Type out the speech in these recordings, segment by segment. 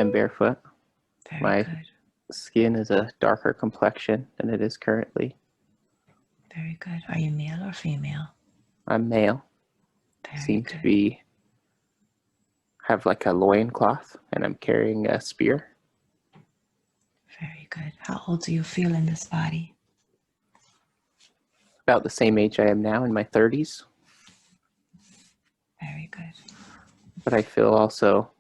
I'm barefoot. Very My good. skin is a darker complexion than it is currently. Very good. Are you male or female? I'm male. Very Seem to good. be have like a loincloth, and I'm carrying a spear. Very good. How old do you feel in this body? About the same age I am now, in my 30s. Very good. But I feel also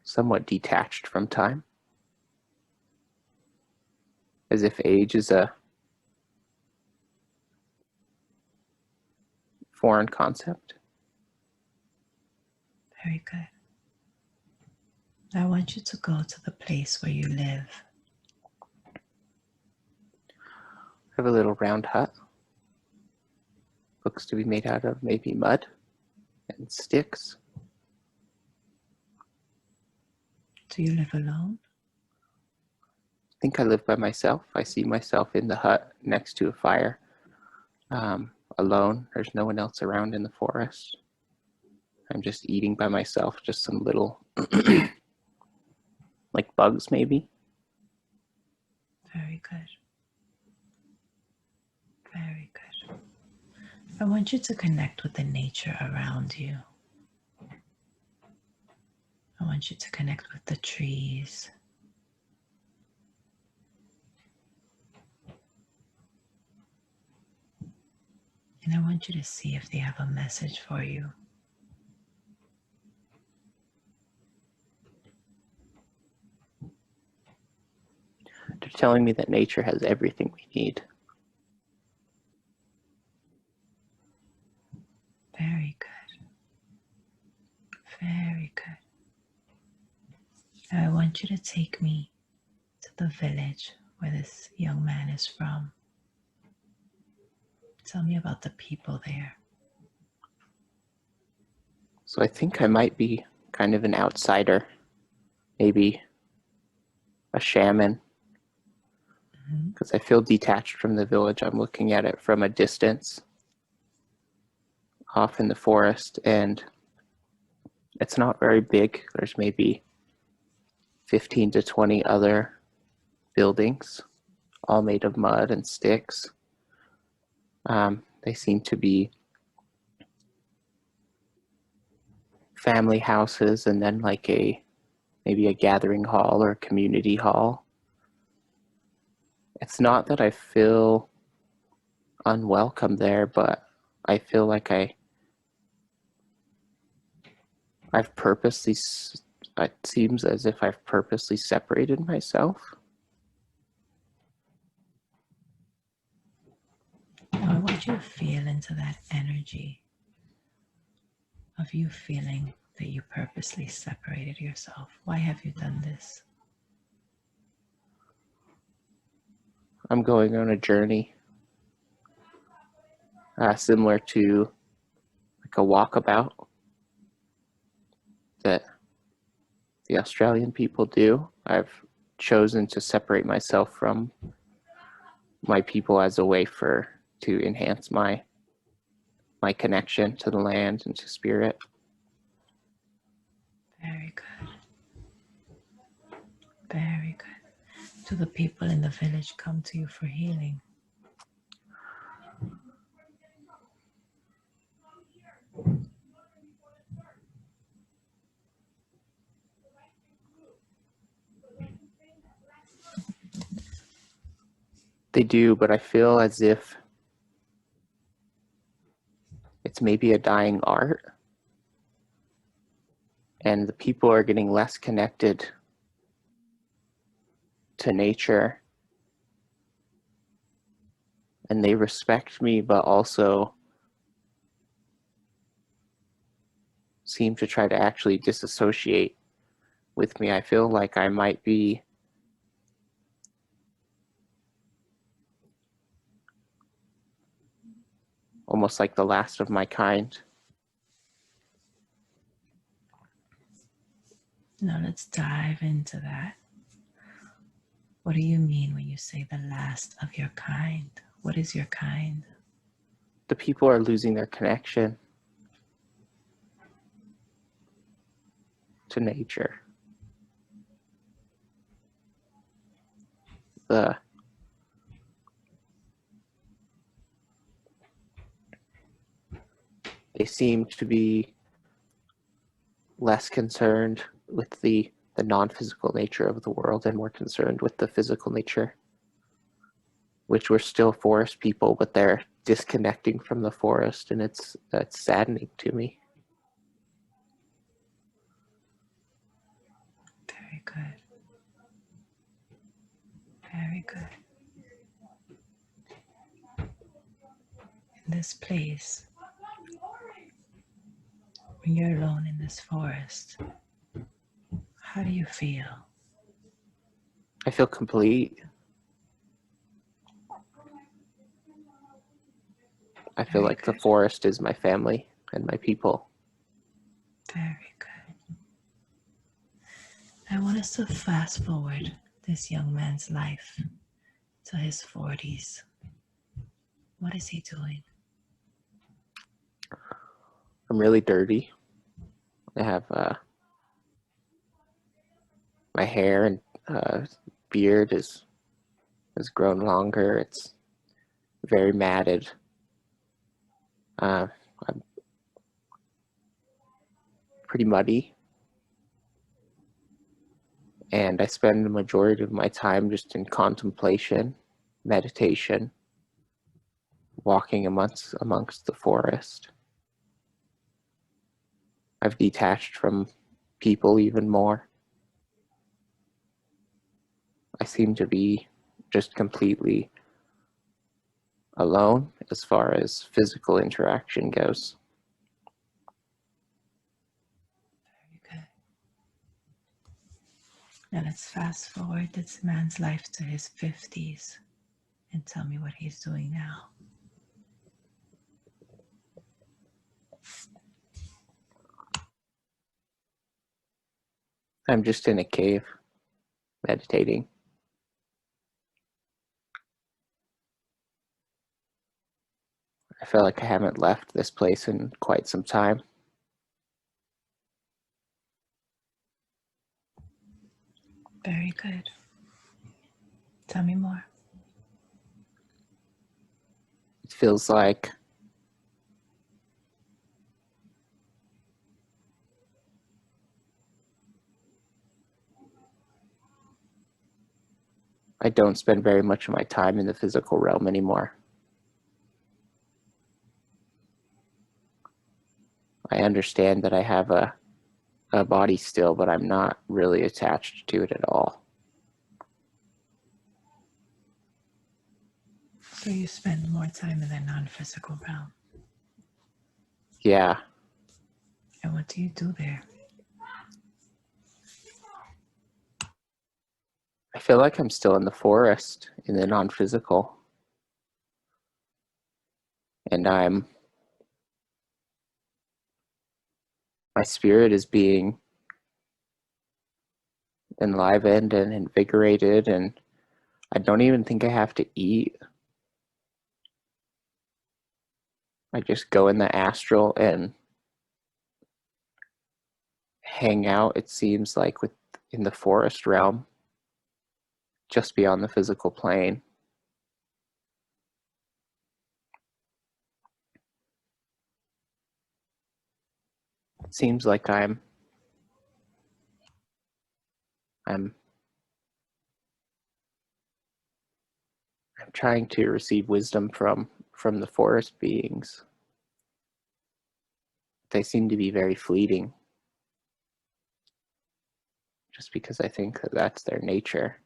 somewhat detached from time, as if age is a foreign concept. Very good. I want you to go to the place where you live. I have a little round hut. Looks to be made out of maybe mud and sticks. Do you live alone? I think I live by myself. I see myself in the hut next to a fire, alone. There's no one else around in the forest. I'm just eating by myself, just some little, like bugs maybe. Very good. Very good. I want you to connect with the nature around you. I want you to connect with the trees. And I want you to see if they have a message for you. They're telling me that nature has everything we need. Very good. Very good. Now I want you to take me to the village where this young man is from. Tell me about the people there. So I think I might be kind of an outsider, maybe a shaman, because I feel detached from the village. I'm looking at it from a distance off in the forest, and it's not very big. There's maybe 15 to 20 other buildings, all made of mud and sticks. They seem to be family houses, and then like maybe a gathering hall or a community hall. It's not that I feel unwelcome there, but I feel like I've purposely, it seems as if I've purposely separated myself. Now I want you to feel into that energy of you feeling that you purposely separated yourself. Why have you done this? I'm going on a journey similar to like a walkabout that the Australian people do. I've chosen to separate myself from my people as a way to enhance my connection to the land and to spirit. Very good. Very good. Do the people in the village come to you for healing? They do, but I feel as if it's maybe a dying art, and the people are getting less connected to nature, and they respect me, but also seem to try to actually disassociate with me. I feel like I might be almost like the last of my kind. Now let's dive into that. What do you mean when you say the last of your kind? What is your kind? The people are losing their connection. to nature. They seem to be less concerned with the non-physical nature of the world and more concerned with the physical nature, which we're still forest people, but they're disconnecting from the forest, and that's saddening to me. Very good. Very good. In this place, when you're alone in this forest, how do you feel? I feel complete. I feel like the forest is my family and my people. Very good. I want us to fast forward this young man's life to his 40s. What is he doing? I'm really dirty. I have my hair and beard has grown longer. It's very matted. I'm pretty muddy, and I spend the majority of my time just in contemplation, meditation, walking amongst the forest. I've detached from people even more. I seem to be just completely alone as far as physical interaction goes. Very good. Now let's fast forward this man's life to his 50s and tell me what he's doing now. I'm just in a cave, meditating. I feel like I haven't left this place in quite some time. Very good. Tell me more. It feels like I don't spend very much of my time in the physical realm anymore. I understand that I have a body still, but I'm not really attached to it at all. So you spend more time in the non-physical realm. Yeah. And what do you do there? I feel like I'm still in the forest, in the non-physical. And my spirit is being enlivened and invigorated, and I don't even think I have to eat. I just go in the astral and hang out, it seems like, in the forest realm, just beyond the physical plane. It seems like I'm trying to receive wisdom from the forest beings. They seem to be very fleeting, just because I think that that's their nature.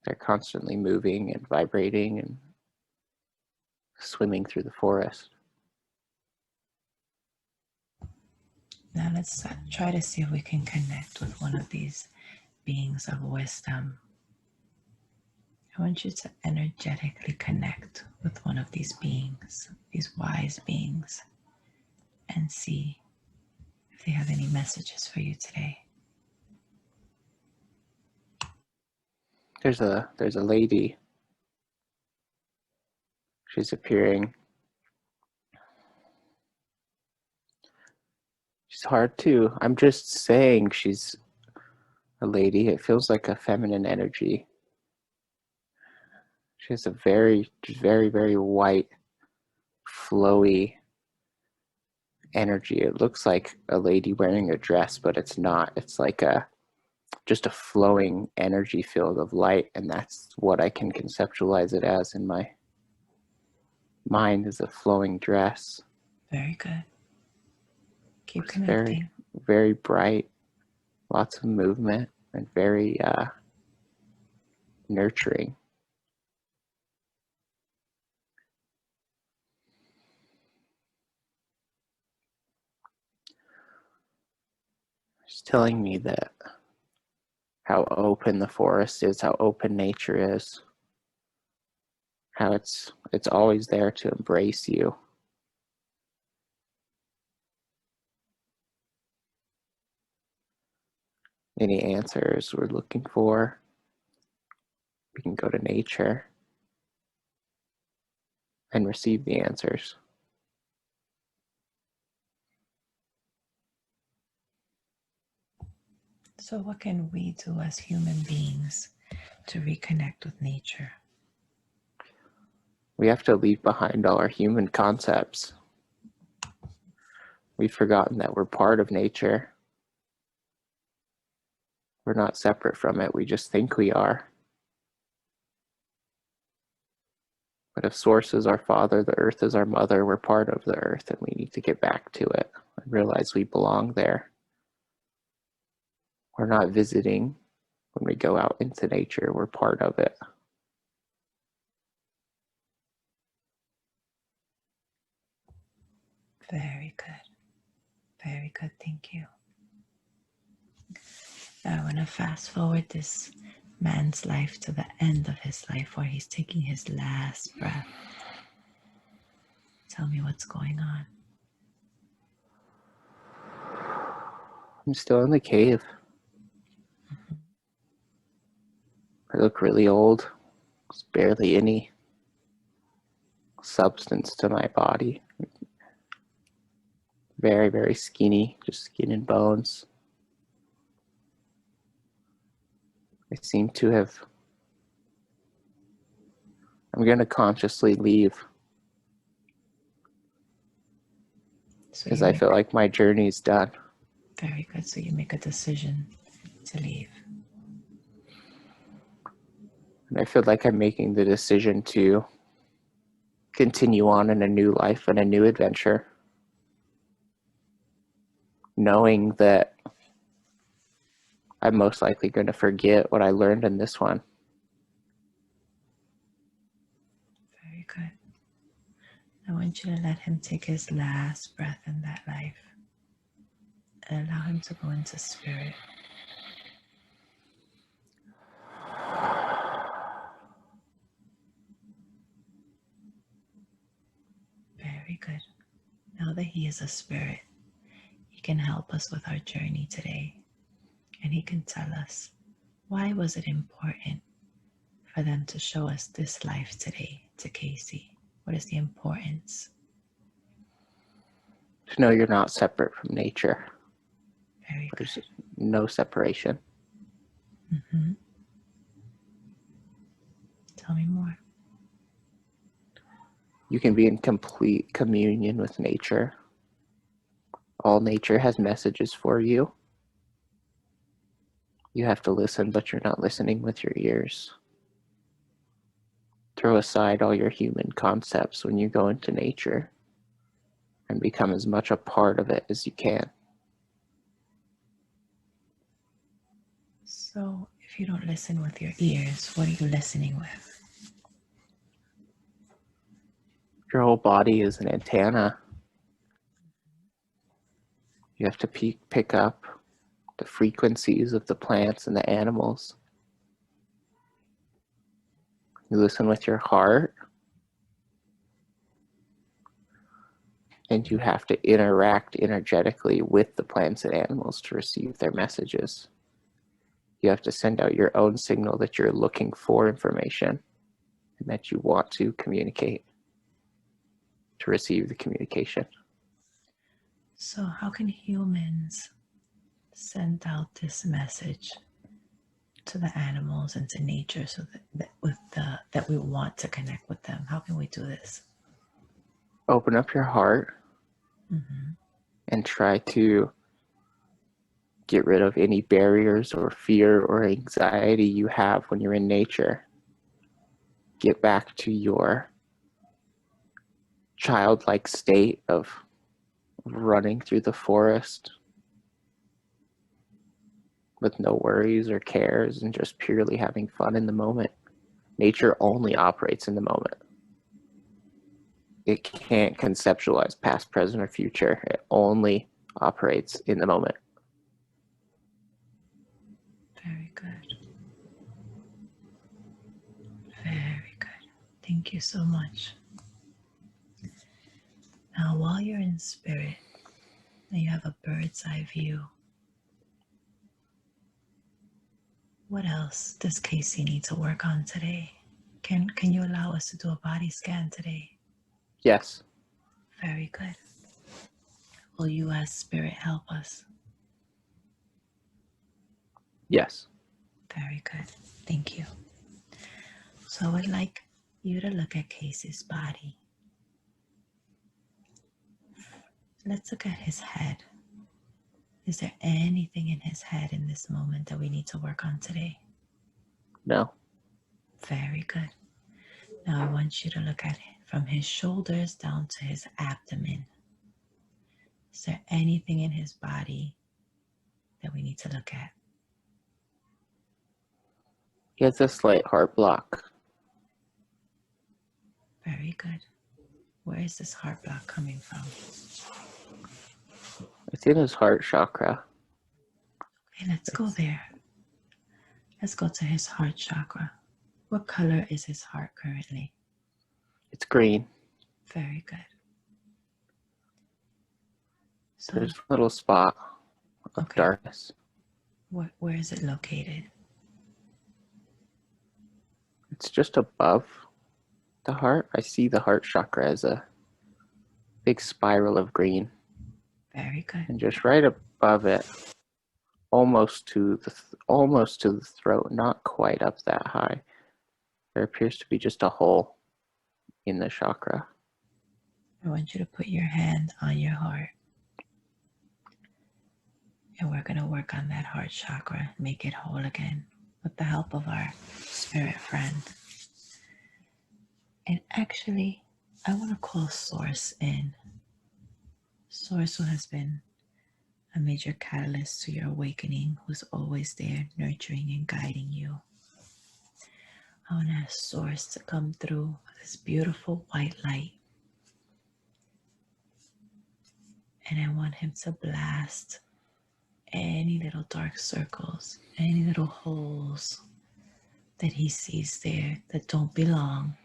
They're constantly moving and vibrating and swimming through the forest. Now let's try to see if we can connect with one of these beings of wisdom. I want you to energetically connect with one of these beings, these wise beings, and see if they have any messages for you today. There's a lady. She's She's hard too. I'm just saying she's a lady. It feels like a feminine energy. She has a very, very, very white, flowy energy. It looks like a lady wearing a dress, but it's not. It's like just a flowing energy field of light, and that's what I can conceptualize it as in my mind, is a flowing dress. Very good. Keep It's connecting. very, very bright, lots of movement, and very nurturing. She's telling me that how open the forest is, how open nature is, how it's always there to embrace you. Any answers we're looking for, we can go to nature and receive the answers. So, what can we do as human beings to reconnect with nature? We have to leave behind all our human concepts. We've forgotten that we're part of nature. We're not separate from it. We just think we are. But if Source is our father, the earth is our mother, we're part of the earth, and we need to get back to it and realize we belong there. We're not visiting when we go out into nature, we're part of it. Very good. Very good. Thank you. I want to fast forward this man's life to the end of his life where he's taking his last breath. Tell me what's going on. I'm still in the cave. I look really old. There's barely any substance to my body. Very, very skinny, just skin and bones. I seem to have... I'm going to consciously leave because I feel like my journey's done. Very good. So you make a decision to leave. And I feel like I'm making the decision to continue on in a new life and a new adventure, knowing that I'm most likely going to forget what I learned in this one. Very good. I want you to let him take his last breath in that life and allow him to go into spirit. Very good. Now that he is a spirit, he can help us with our journey today. And he can tell us, why was it important for them to show us this life today to Casey? What is the importance? To know you're not separate from nature. Very good. There's no separation. Mm-hmm. Tell me more. You can be in complete communion with nature. All nature has messages for you. You have to listen, but you're not listening with your ears. Throw aside all your human concepts when you go into nature and become as much a part of it as you can. So, if you don't listen with your ears, what are you listening with? Your whole body is an antenna. You have to pick up the frequencies of the plants and the animals. You listen with your heart, and you have to interact energetically with the plants and animals to receive their messages. You have to send out your own signal that you're looking for information and that you want to communicate to receive the communication. So, how can humans send out this message to the animals and to nature so that we want to connect with them? How can we do this? Open up your heart Mm-hmm. and try to get rid of any barriers or fear or anxiety you have when you're in nature. Get back to your childlike state of running through the forest with no worries or cares and just purely having fun in the moment. Nature only operates in the moment. It can't conceptualize past, present, or future. It only operates in the moment. Very good. Very good. Thank you so much. Now, while you're in spirit and you have a bird's eye view, what else does Casey need to work on today? Can you allow us to do a body scan today? Yes. Very good. Will you as spirit help us? Yes. Very good. Thank you. So I would like you to look at Casey's body. Let's look at his head. Is there anything in his head in this moment that we need to work on today? No. Very good. Now I want you to look at it from his shoulders down to his abdomen. Is there anything in his body that we need to look at? He has a slight heart block. Very good. Where is this heart block coming from? It's in his heart chakra. Okay, let's go there. Let's go to his heart chakra. What color is his heart currently? It's green. Very good. So There's a little spot of darkness. where is it located? It's just above the heart. I see the heart chakra as a big spiral of green. Very good. And just right above it, almost to the throat, not quite up that high, there appears to be just a hole in the chakra. I want you to put your hand on your heart. And we're going to work on that heart chakra, make it whole again with the help of our spirit friend. And actually, I want to call Source in. Source, who has been a major catalyst to your awakening, who's always there nurturing and guiding you. I want to ask Source to come through with this beautiful white light. And I want him to blast any little dark circles, any little holes that he sees there that don't belong,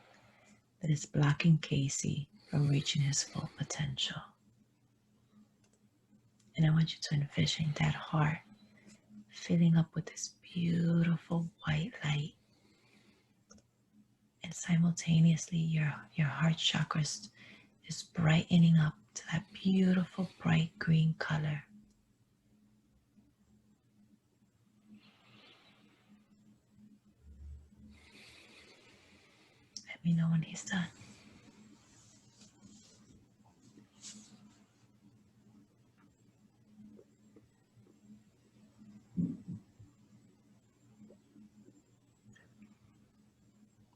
that is blocking Casey from reaching his full potential. And I want you to envision that heart filling up with this beautiful white light. And simultaneously your heart chakra is brightening up to that beautiful bright green color. Let me know when he's done.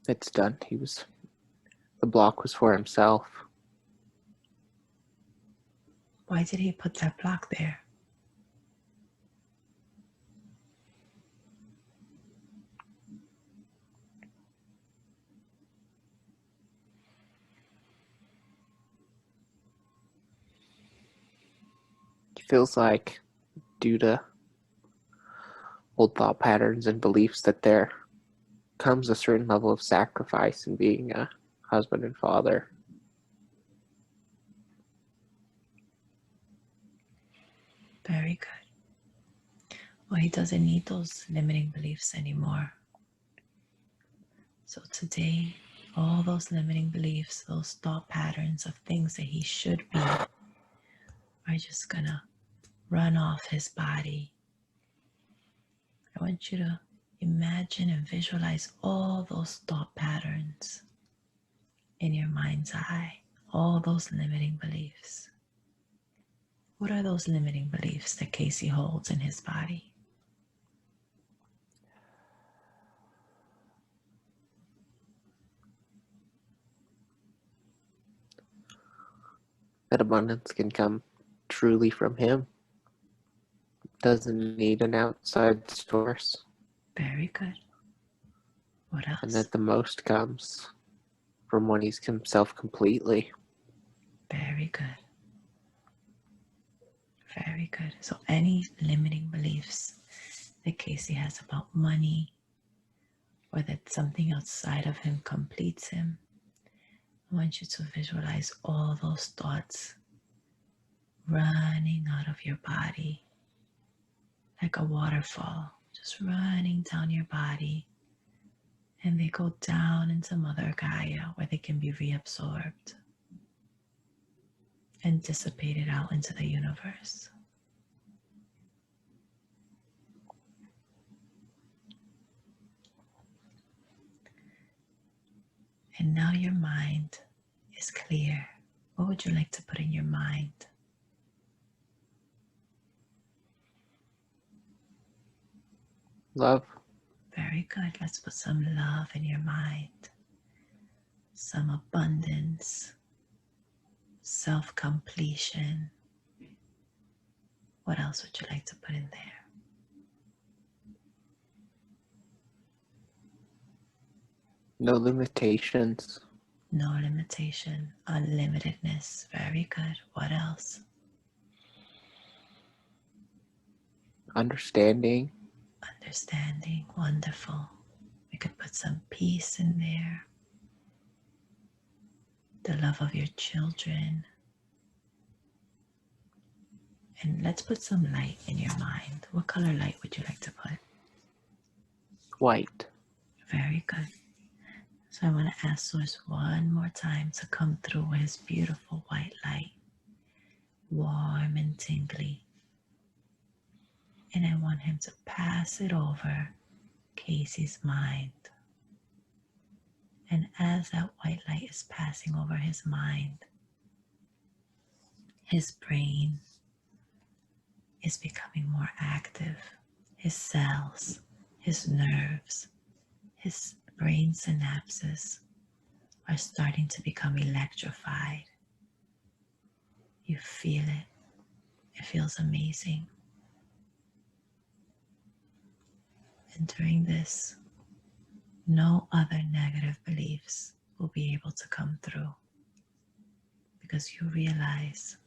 It's done. The block was for himself. Why did he put that block there? It feels like, due to old thought patterns and beliefs, that there comes a certain level of sacrifice in being a husband and father. Very good. Well, he doesn't need those limiting beliefs anymore. So today, all those limiting beliefs, those thought patterns of things that he should be, are just gonna run off his body. I want you to imagine and visualize all those thought patterns in your mind's eye, all those limiting beliefs. What are those limiting beliefs that Casey holds in his body? That abundance can come truly from him. Doesn't need an outside source. Very good. What else? And that the most comes from when he's himself completely. Very good. Very good. So any limiting beliefs that Casey has about money, or that something outside of him completes him, I want you to visualize all those thoughts running out of your body like a waterfall, just running down your body, and they go down into Mother Gaia where they can be reabsorbed and dissipated out into the universe. And now your mind is clear. What would you like to put in your mind? Love. Very good. Let's put some love in your mind, some abundance, self-completion. What else would you like to put in there? No limitations. No limitation, unlimitedness. Very good. What else? Understanding. Understanding. Wonderful. We could put some peace in there. The love of your children. And let's put some light in your mind. What color light would you like to put? White. Very good. So I want to ask Source one more time to come through with his beautiful white light, warm and tingly. And I want him to pass it over Casey's mind. And as that white light is passing over his mind, his brain is becoming more active. His cells, his nerves, his brain synapses are starting to become electrified. You feel it. It feels amazing. And during this, no other negative beliefs will be able to come through, because you realize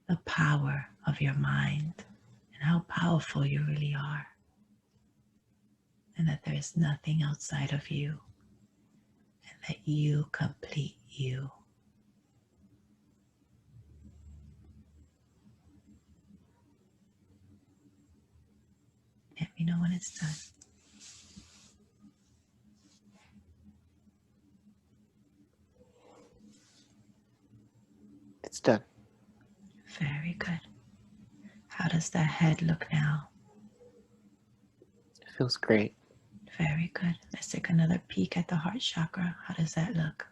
the power of your mind and how powerful you really are, and that there is nothing outside of you, and that you complete you. Let me know when it's done. It's done. Very good. How does that head look now? It feels great. Very good. Let's take another peek at the heart chakra. How does that look?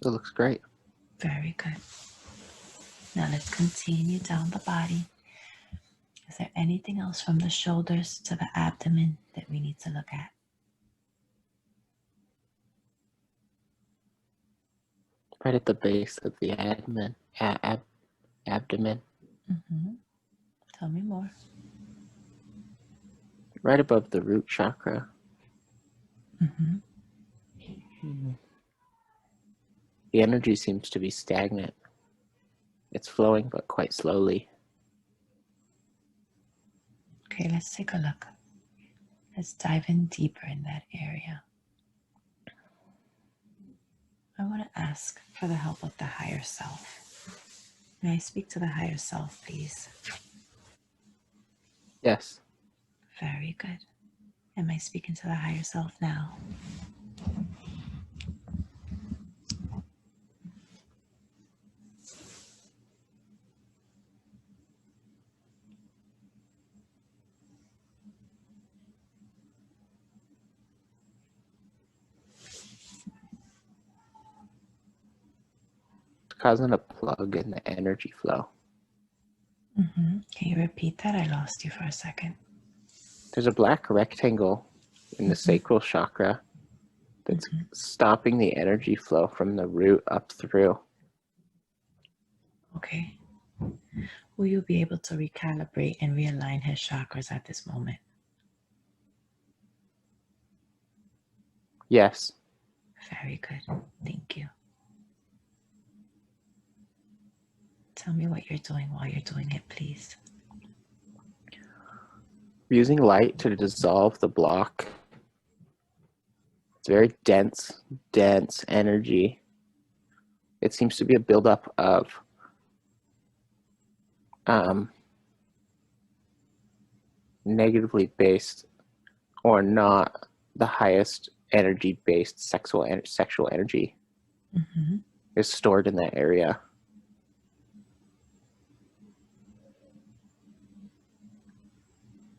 It looks great. Very good. Now let's continue down the body. Is there anything else from the shoulders to the abdomen that we need to look at? Right at the base of the abdomen. Abdomen. Tell me more. Right above the root chakra. The energy seems to be stagnant. It's flowing, but quite slowly. Okay, let's take a look. Let's dive in deeper in that area. I want to ask for the help of the higher self. May I speak to the higher self, please? Yes. Very good. Am I speaking to the higher self now? causing a plug in the energy flow. Can you repeat that? I lost you for a second. There's a black rectangle in the sacral chakra that's stopping the energy flow from the root up through. Okay. Will you be able to recalibrate and realign his chakras at this moment? Yes. Very good. Thank you. Tell me what you're doing while you're doing it, please. Using light to dissolve the block. It's very dense energy. It seems to be a buildup of negatively based or not the highest energy based sexual energy is stored in that area.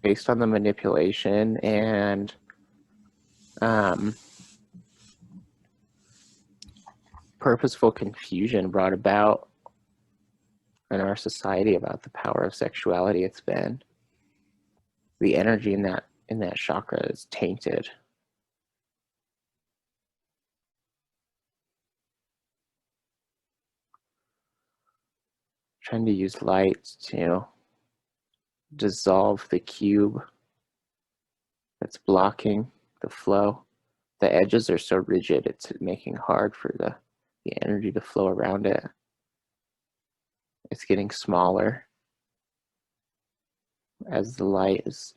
Based on the manipulation and purposeful confusion brought about in our society about the power of sexuality, it's been the energy in that chakra is tainted. Trying to use light to dissolve the cube that's blocking the flow. The edges are so rigid, it's making it hard for the energy to flow around it. It's getting smaller as the light is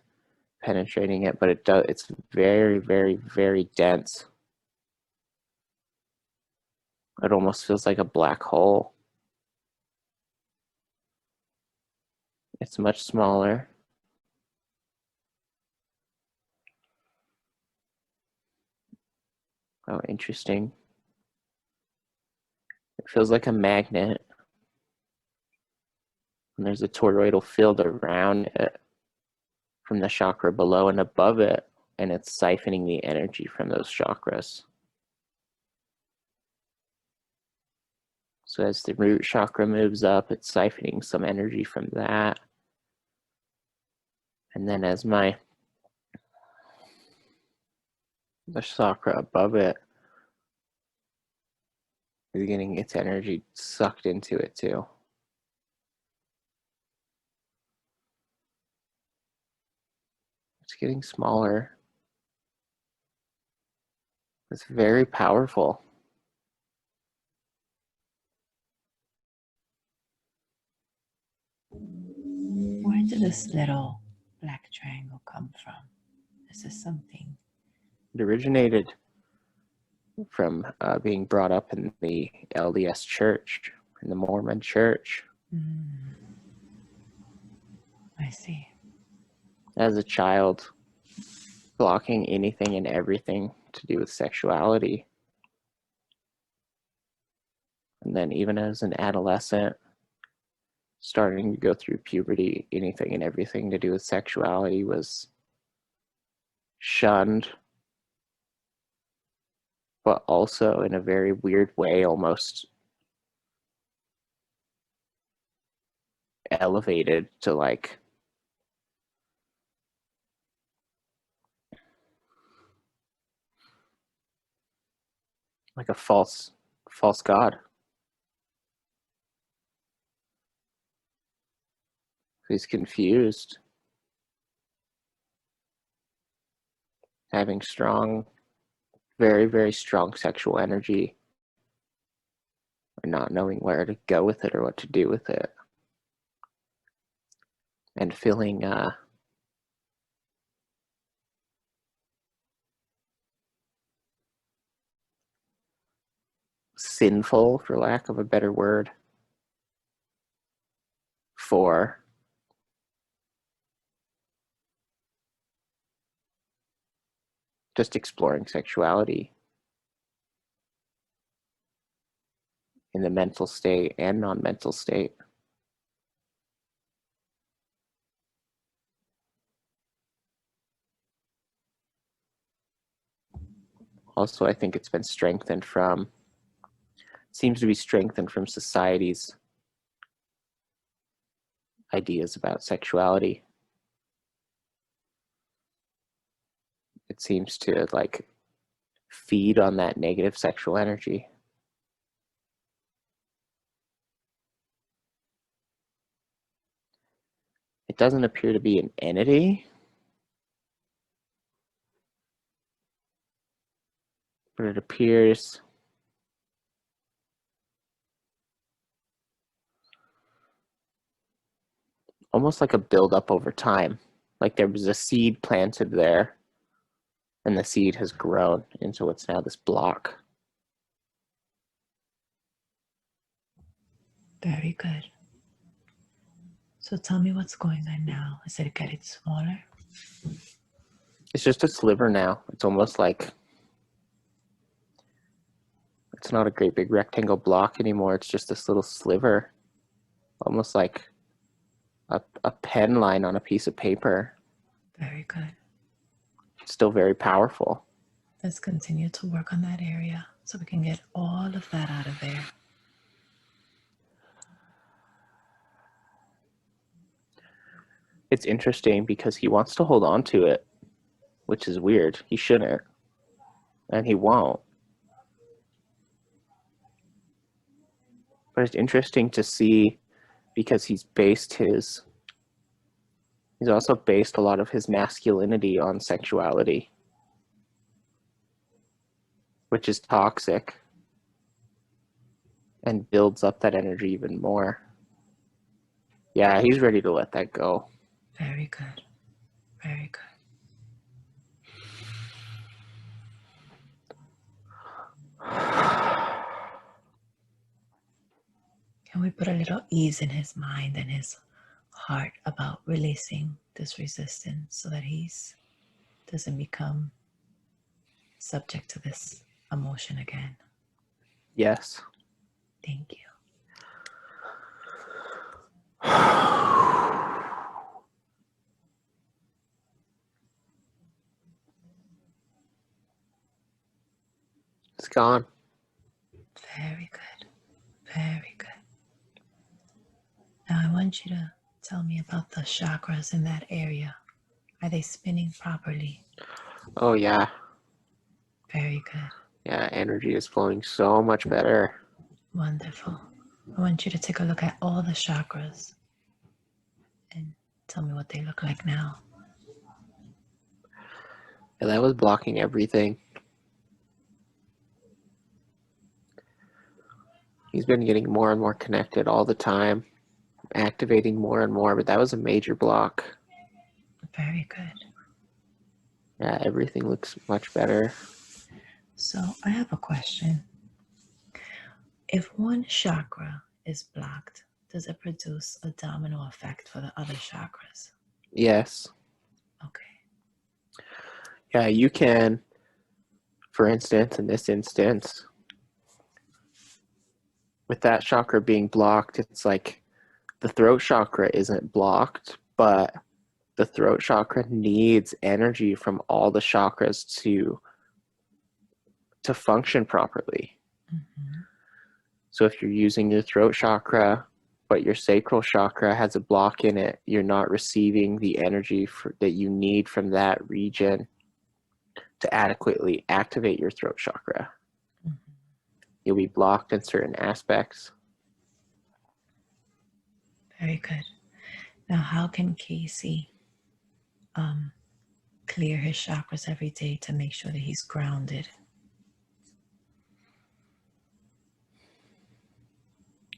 penetrating it, but it's very, very, very dense. It almost feels like a black hole. It's much smaller. Oh, interesting. It feels like a magnet. And there's a toroidal field around it from the chakra below and above it, and it's siphoning the energy from those chakras. So as the root chakra moves up, it's siphoning some energy from that. And then as the chakra above it is getting its energy sucked into it too. It's getting smaller. It's very powerful. Where did this little black triangle come from? Is this something? It originated from being brought up in the LDS church, in the Mormon church. I see. As a child, blocking anything and everything to do with sexuality. And then even as an adolescent, starting to go through puberty, anything and everything to do with sexuality was shunned, but also in a very weird way, almost elevated to like a false god. He's confused, having strong, very, very strong sexual energy, and not knowing where to go with it or what to do with it, and feeling sinful, for lack of a better word, for just exploring sexuality in the mental state and non-mental state. Also, I think it's been strengthened from seems to be strengthened from society's ideas about sexuality. It seems to like feed on that negative sexual energy. It doesn't appear to be an entity, but it appears almost like a buildup over time. Like there was a seed planted there, and the seed has grown into what's now this block. Very good. So tell me what's going on now. Is it getting smaller? It's just a sliver now. It's almost like it's not a great big rectangle block anymore. It's just this little sliver, almost like a pen line on a piece of paper. Very good. It's still very powerful. Let's continue to work on that area so we can get all of that out of there. It's interesting because he wants to hold on to it, which is weird. He shouldn't, and he won't. But it's interesting to see because he's also based a lot of his masculinity on sexuality, which is toxic and builds up that energy even more. Yeah, he's ready to let that go. Very good. Very good. Can we put a little ease in his mind and his heart about releasing this resistance so that he doesn't become subject to this emotion again? Yes. Thank you. It's gone. Very good. Very good. Now I want you to tell me about the chakras in that area. Are they spinning properly? Oh, yeah. Very good. Yeah, energy is flowing so much better. Wonderful. I want you to take a look at all the chakras and tell me what they look like now. Yeah, that was blocking everything. He's been getting more and more connected all the time, activating more and more, but that was a major block. Very good. Yeah, everything looks much better. So I have a question. If one chakra is blocked, does it produce a domino effect for the other chakras? Yes. Okay. Yeah, you can, for instance, in this instance, with that chakra being blocked, it's like the throat chakra isn't blocked, but the throat chakra needs energy from all the chakras to function properly. Mm-hmm. So if you're using your throat chakra, but your sacral chakra has a block in it, you're not receiving the energy that you need from that region to adequately activate your throat chakra. Mm-hmm. You'll be blocked in certain aspects. Very good. Now, how can Casey clear his chakras every day to make sure that he's grounded?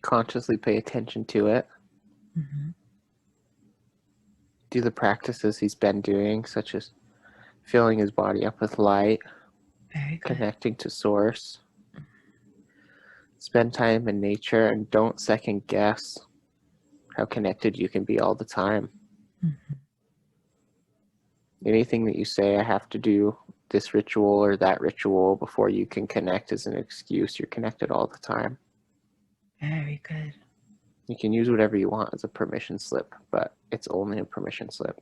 Consciously pay attention to it. Mm-hmm. Do the practices he's been doing, such as filling his body up with light, Very good. connecting to source. Spend time in nature and don't second guess how connected you can be all the time. Mm-hmm. Anything that you say, I have to do this ritual or that ritual before you can connect is an excuse. You're connected all the time. Very good. You can use whatever you want as a permission slip, but it's only a permission slip.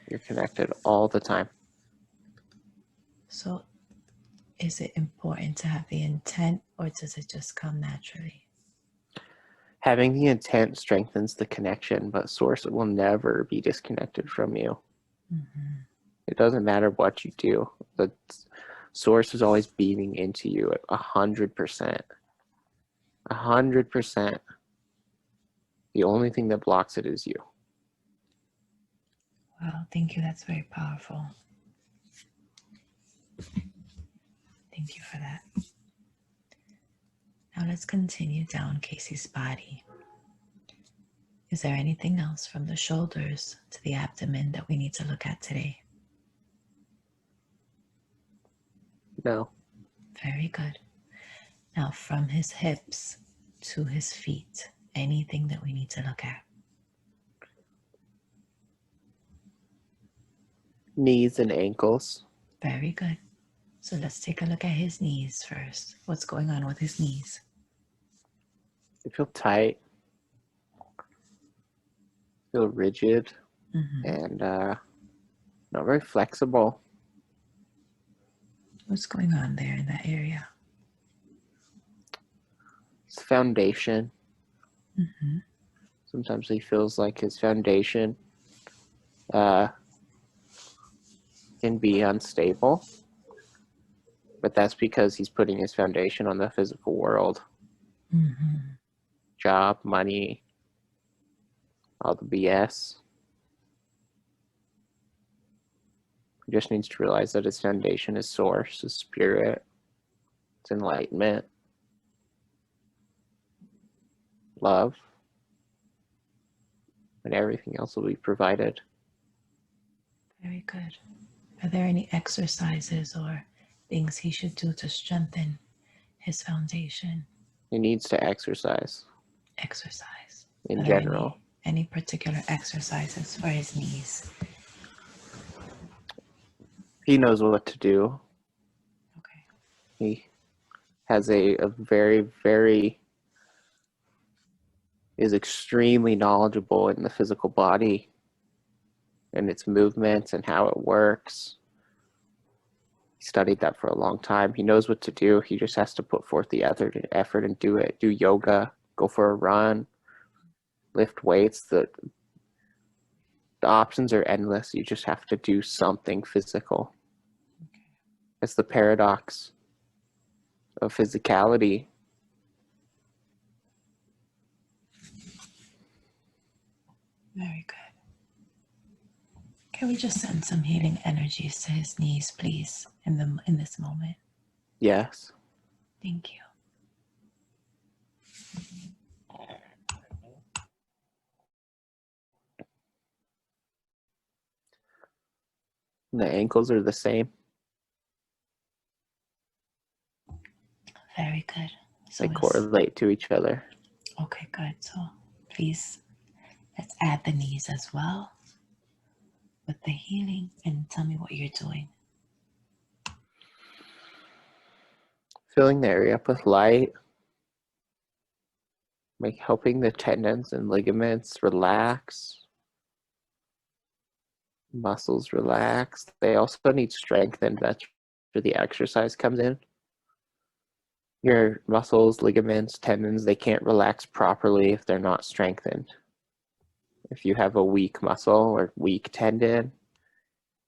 You're connected all the time. So is it important to have the intent, or does it just come naturally? Having the intent strengthens the connection, but source will never be disconnected from you. Mm-hmm. It doesn't matter what you do. The source is always beaming into you at 100%. 100%. The only thing that blocks it is you. Well, thank you. That's very powerful. Thank you for that. Now let's continue down Casey's body. Is there anything else from the shoulders to the abdomen that we need to look at today? No. Very good. Now from his hips to his feet, anything that we need to look at? Knees and ankles. Very good. So let's take a look at his knees first. What's going on with his knees? They feel tight. Feel rigid. Mm-hmm. And not very flexible. What's going on there in that area? His foundation. Mm-hmm. Sometimes he feels like his foundation can be unstable. But that's because he's putting his foundation on the physical world. Mm-hmm. Job, money, all the BS. He just needs to realize that his foundation is source, is spirit, it's enlightenment, love, and everything else will be provided. Very good. Are there any exercises or things he should do to strengthen his foundation? He needs to exercise Exercise. in Are there general. any particular exercises for his knees? He knows what to do. Okay. He has a very, very, is extremely knowledgeable in the physical body and its movements and how it works. He studied that for a long time. He knows what to do. He just has to put forth the effort and do it. Do yoga, go for a run, lift weights. The options are endless. You just have to do something physical. Okay. It's the paradox of physicality. Very good. Can we just send some healing energies to his knees, please, in this moment? Yes. Thank you. And the ankles are the same. Very good. So They correlate to each other. okay, good. So please, let's add the knees as well with the healing and tell me what you're doing. Filling the area up with light, like helping the tendons and ligaments relax, muscles relax. They also need strengthened. That's where the exercise comes in. Your muscles, ligaments, tendons, they can't relax properly if they're not strengthened. If you have a weak muscle or weak tendon,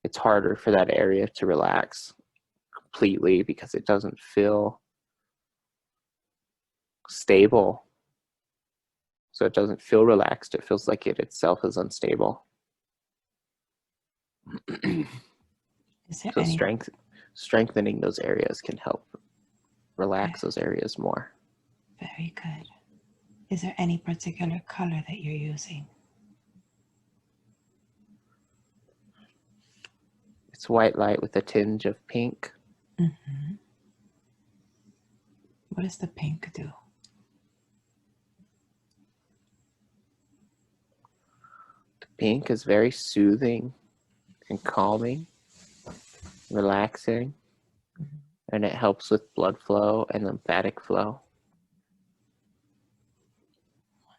it's harder for that area to relax completely because it doesn't feel stable. So it doesn't feel relaxed. It feels like it itself is unstable. So strengthening those areas can help relax those areas more. Very good. Is there any particular color that you're using? It's white light with a tinge of pink. Mm-hmm. What does the pink do? The pink is very soothing and calming, relaxing, and it helps with blood flow and lymphatic flow.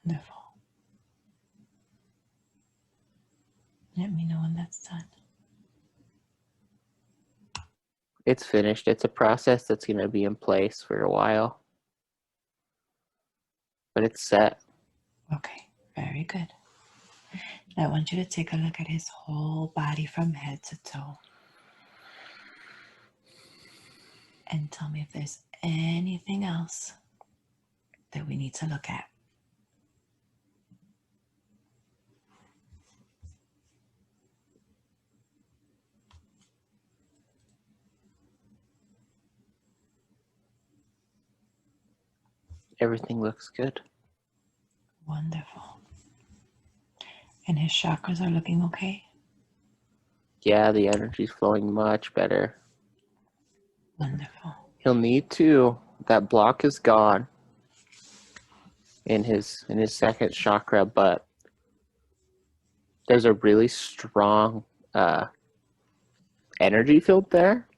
Wonderful. Let me know when that's done. It's finished. It's a process that's going to be in place for a while. but it's set. Okay, very good. I want you to take a look at his whole body from head to toe and tell me if there's anything else that we need to look at. Everything looks good. Wonderful. And his chakras are looking okay? Yeah, the energy's flowing much better. Wonderful. He'll need to, that block is gone in his second chakra, but there's a really strong energy field there,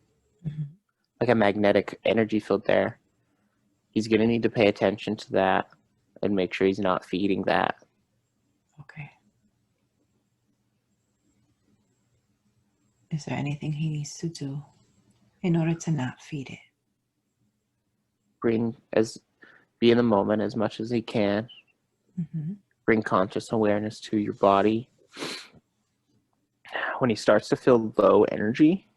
like a magnetic energy field there. He's going to need to pay attention to that and make sure he's not feeding that. Okay. Is there anything he needs to do in order to not feed it? Be in the moment as much as he can. Bring conscious awareness to your body. When he starts to feel low energy,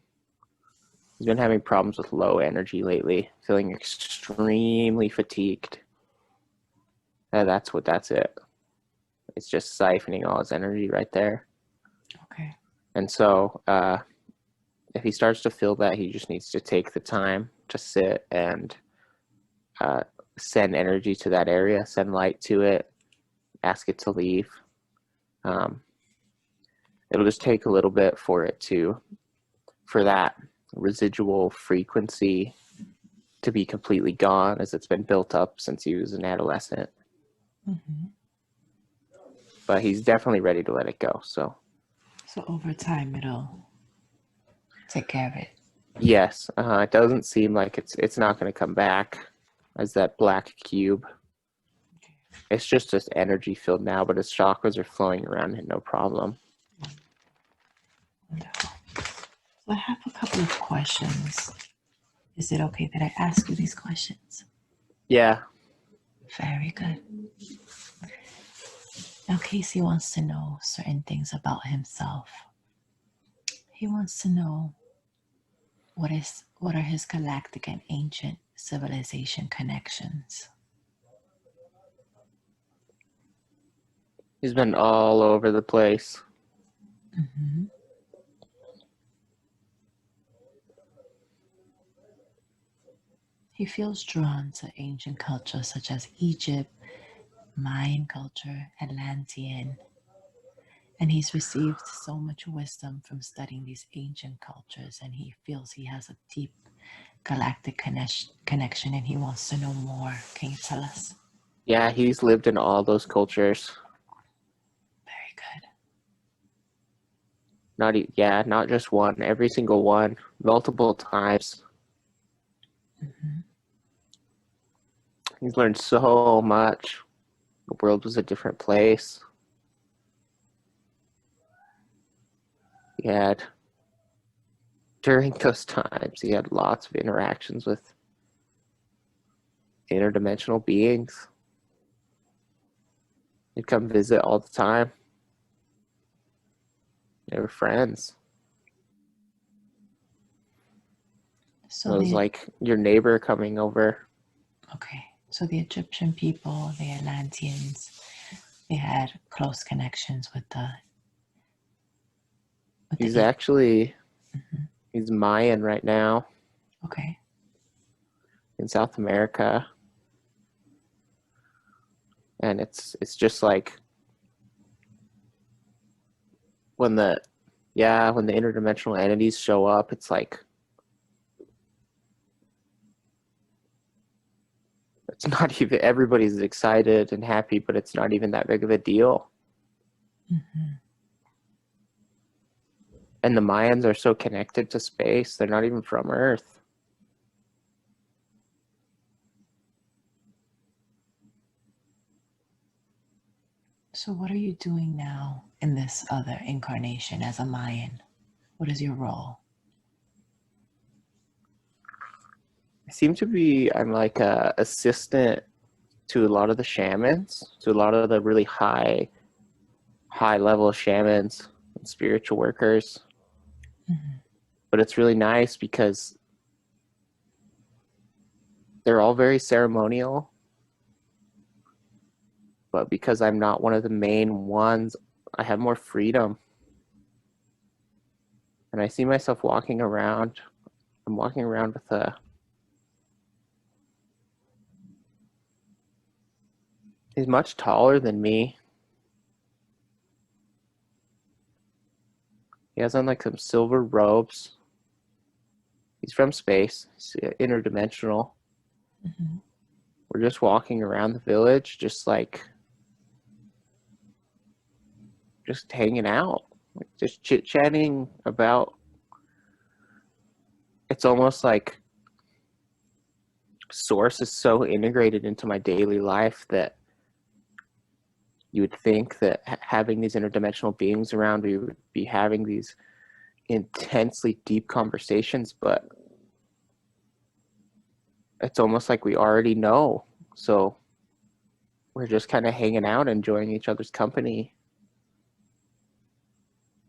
he's been having problems with low energy lately, feeling extremely fatigued. That's it. It's just siphoning all his energy right there. Okay. And so if he starts to feel that, he just needs to take the time to sit and send energy to that area, send light to it, ask it to leave. It'll just take a little bit for that residual frequency to be completely gone, as it's been built up since he was an adolescent. But he's definitely ready to let it go. So over time, it'll take care of it. Yes, it doesn't seem like it's not going to come back as that black cube. Okay. It's just this energy field now, but his chakras are flowing around him, no problem. Wonderful. So I have a couple of questions. Is it okay that I ask you these questions? Yeah. Very good. Now, Casey wants to know certain things about himself. He wants to know what are his galactic and ancient civilization connections. He's been all over the place. He feels drawn to ancient cultures such as Egypt, Mayan culture, Atlantean, and he's received so much wisdom from studying these ancient cultures, and he feels he has a deep galactic connection and he wants to know more. Can you tell us? Yeah, he's lived in all those cultures. Very good. Not just one, every single one, multiple times. He's learned so much. The world was a different place. During those times, he had lots of interactions with interdimensional beings. They'd come visit all the time. They were friends. So it was like your neighbor coming over. Okay, so the Egyptian people, the Atlanteans, they had close connections with the. He's actually, he's Mayan right now. Okay. In South America. And it's just like when the interdimensional entities show up, it's like it's not even, everybody's excited and happy, but it's not even that big of a deal. And the Mayans are so connected to space, they're not even from Earth. So what are you doing now in this other incarnation as a Mayan? What is your role? I'm like a assistant to a lot of the shamans, to a lot of the really high level shamans and spiritual workers. Mhm. But it's really nice because they're all very ceremonial. But because I'm not one of the main ones, I have more freedom. And I see myself walking around. I'm walking around with a... He's much taller than me. He has on like some silver robes. He's from space. He's interdimensional. Mhm. We're just walking around the village, just hanging out, just chit-chatting about... It's almost like Source is so integrated into my daily life that you would think that having these interdimensional beings around, we would be having these intensely deep conversations, but it's almost like we already know. So we're just kind of hanging out, enjoying each other's company.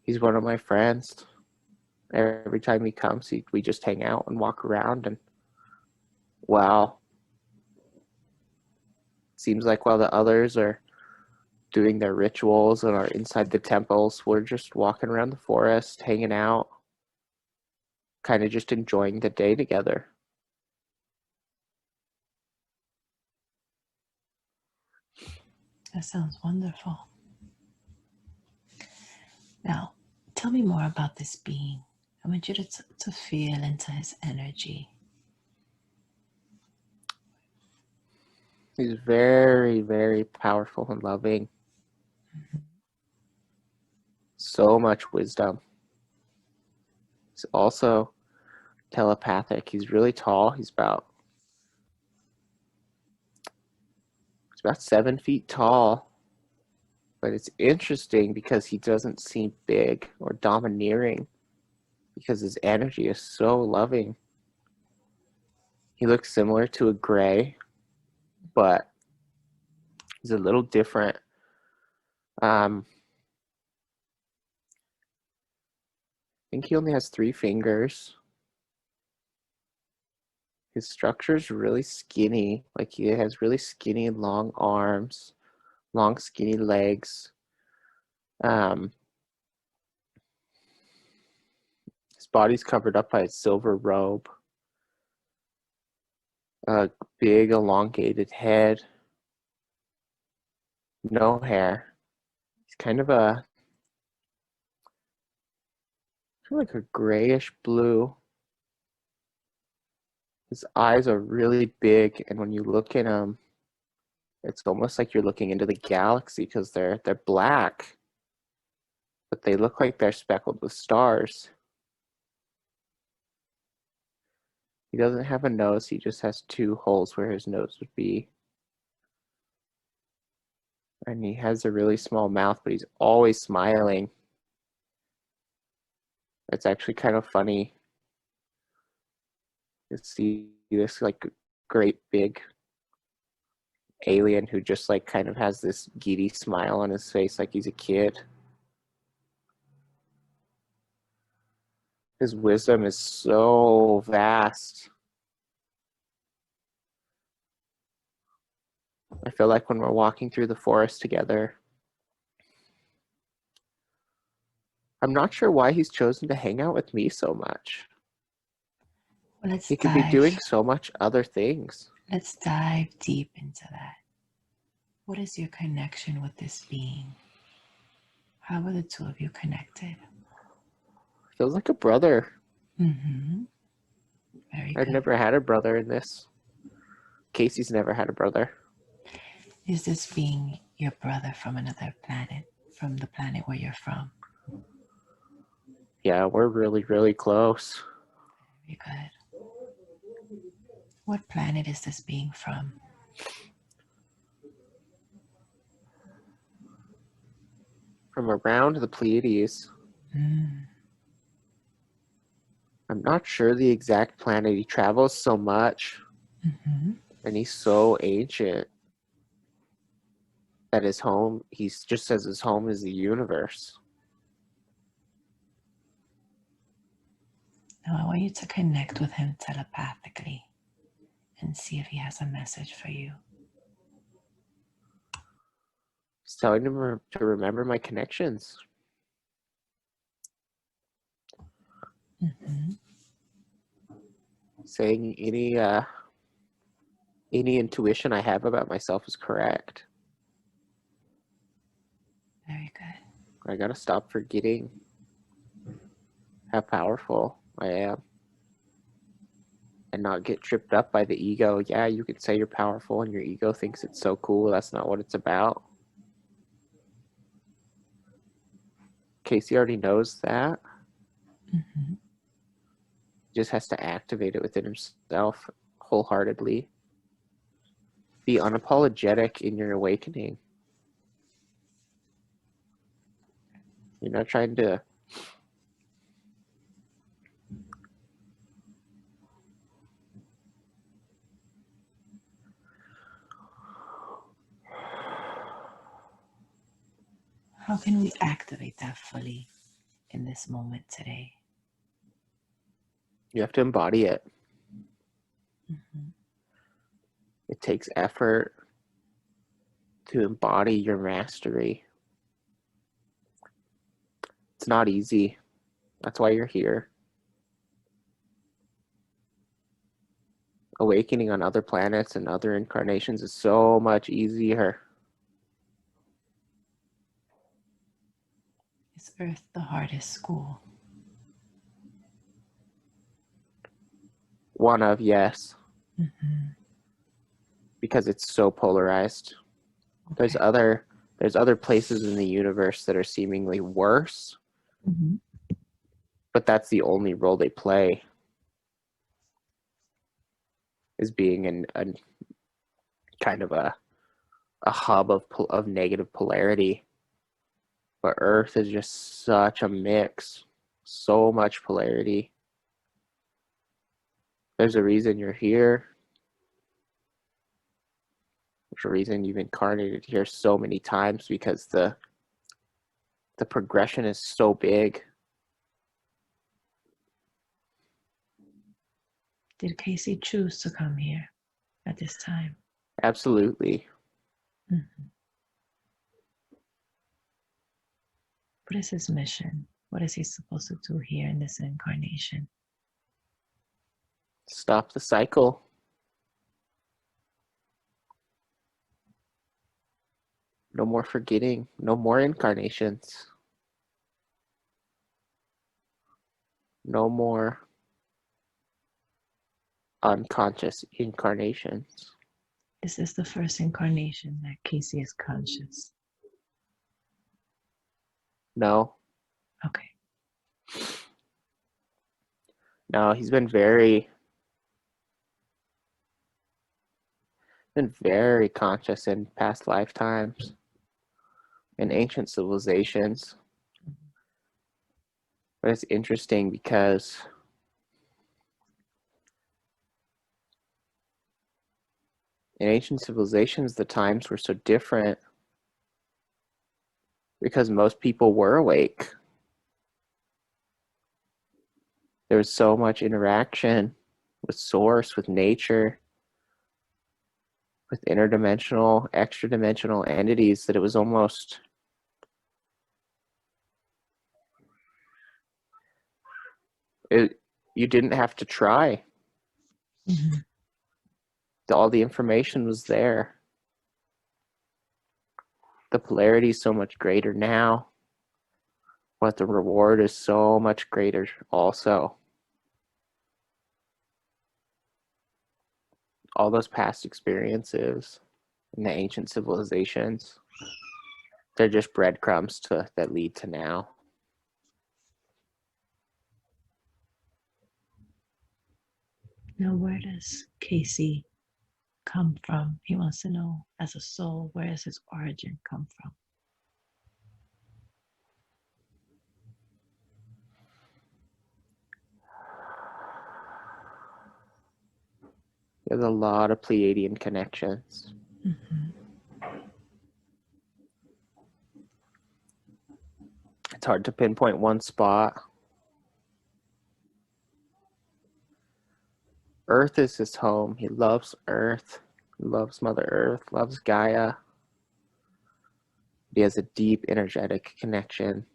He's one of my friends. Every time he comes, we just hang out and walk around, and wow. Seems like while the others are doing their rituals and are inside the temples, we're just walking around the forest, hanging out, kind of just enjoying the day together. That sounds wonderful. Now, tell me more about this being. I want you to feel into his energy. He's very, very powerful and loving. So much wisdom. He's also telepathic. He's really tall. He's about 7 feet tall. But it's interesting because he doesn't seem big or domineering, because his energy is so loving. He looks similar to a gray, but he's a little different. I think he only has 3 fingers. His structure is really skinny. Like, he has really skinny long arms, long skinny legs. His body's covered up by a silver robe. A big elongated head. No hair. He's kind of like a grayish blue. His eyes are really big, and when you look in them, it's almost like you're looking into the galaxy, because they're black, but they look like they're speckled with stars. He doesn't have a nose. He just has 2 holes where his nose would be. And he has a really small mouth, but he's always smiling. It's actually kind of funny to see this like great big alien who just like kind of has this giddy smile on his face like he's a kid. His wisdom is so vast. I feel like when we're walking through the forest together, I'm not sure why he's chosen to hang out with me so much. Well, let's He could be dive. doing so much other things. Let's dive deep into that. What is your connection with this being? How are the two of you connected? Feels like a brother. Mm-hmm. Very I've good. never had a brother in this. Casey's never had a brother. Is this being your brother from another planet, from the planet where you're from? Yeah, we're really, really close. Very good. What planet is this being from? From around the Pleiades. Mm. I'm not sure the exact planet. He travels so much, Mm-hmm. and he's so ancient. that his home, he just says his home is the universe. Now I want you to connect with him telepathically and see if he has a message for you. He's telling him to remember my connections. Mm-hmm. Saying any intuition I have about myself is correct. Very good. I gotta stop forgetting how powerful I am and not get tripped up by the ego. Yeah, you can say you're powerful and your ego thinks it's so cool. That's not what it's about. Casey already knows that. Mm-hmm. He just has to activate it within himself wholeheartedly. Be unapologetic in your awakening. You're not trying to How can we activate that fully in this moment today? you have to embody it. Mm-hmm. It takes effort to embody your mastery. It's not easy. That's why you're here. Awakening on other planets and other incarnations is so much easier. Is Earth the hardest school? One of, yes, Mm-hmm. because it's so polarized. Okay. There's other places in the universe that are seemingly worse, Mm-hmm. but that's the only role they play, is being in a kind of a hub of negative polarity. But Earth is just such a mix, so much polarity. There's a reason you're here. There's a reason you've incarnated here so many times, because the progression is so big. Did Casey choose to come here at this time? Absolutely. Mm-hmm. What is his mission? What is he supposed to do here in this incarnation? Stop the cycle. No more forgetting. No more incarnations. No more unconscious incarnations. Is this the first incarnation that Casey is conscious? No. Okay. No, he's been very conscious in past lifetimes, in ancient civilizations. But it's interesting because in ancient civilizations, the times were so different because most people were awake. There was so much interaction with source, with nature, with interdimensional, extra-dimensional entities, that it was almost, you didn't have to try. Mm-hmm. All the information was there. The polarity is so much greater now, but the reward is so much greater also. All those past experiences in the ancient civilizations, they're just breadcrumbs that lead to now. Now, where does Casey come from? He wants to know, as a soul, where does his origin come from? There's a lot of Pleiadian connections. Mm-hmm. It's hard to pinpoint one spot. Earth is his home. He loves Earth. He loves Mother Earth, loves Gaia. He has a deep energetic connection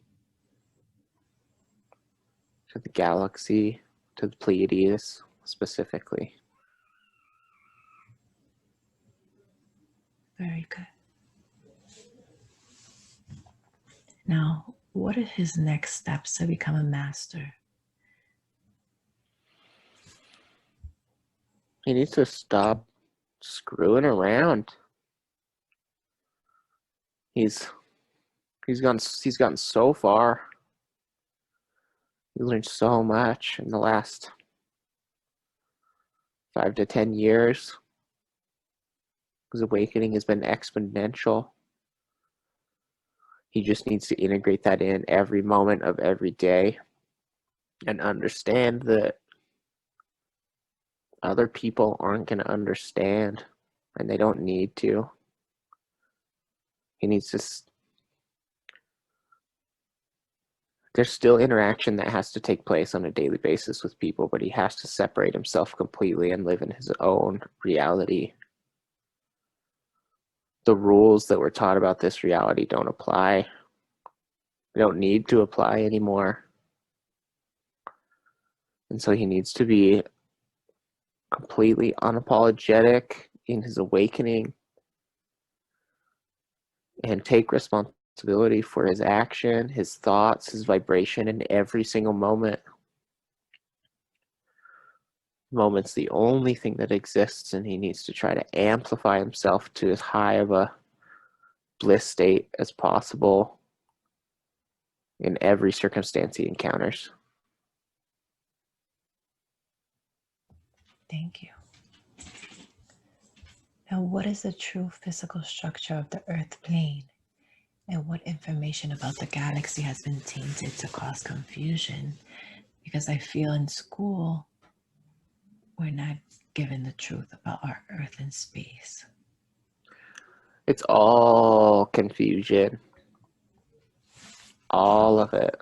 to the galaxy, to the Pleiades specifically. Very good. Now, what are his next steps to become a master? He needs to stop screwing around. He's gotten so far. He learned so much in the last 5 to 10 years. His awakening has been exponential. He just needs to integrate that in every moment of every day and understand that other people aren't going to understand, and they don't need to. He needs to. There's still interaction that has to take place on a daily basis with people, but he has to separate himself completely and live in his own reality. The rules that were taught about this reality don't apply. They don't need to apply anymore. And so he needs to be completely unapologetic in his awakening and take responsibility for his action, his thoughts, his vibration in every single moment. Moment's the only thing that exists, and he needs to try to amplify himself to as high of a bliss state as possible in every circumstance he encounters. Thank you. Now, what is the true physical structure of the Earth plane? And what information about the galaxy has been tainted to cause confusion? Because I feel in school, we're not given the truth about our Earth and space. It's all confusion. All of it.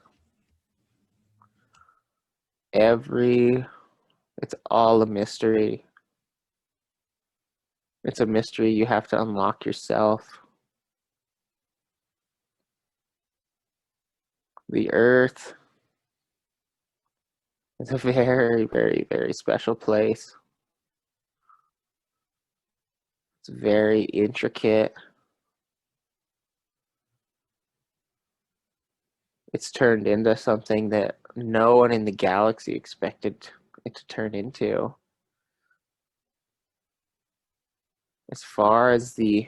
It's all a mystery. It's a mystery you have to unlock yourself. The Earth is a very, very, very special place. It's very intricate. It's turned into something that no one in the galaxy expected it to turn into. As far as the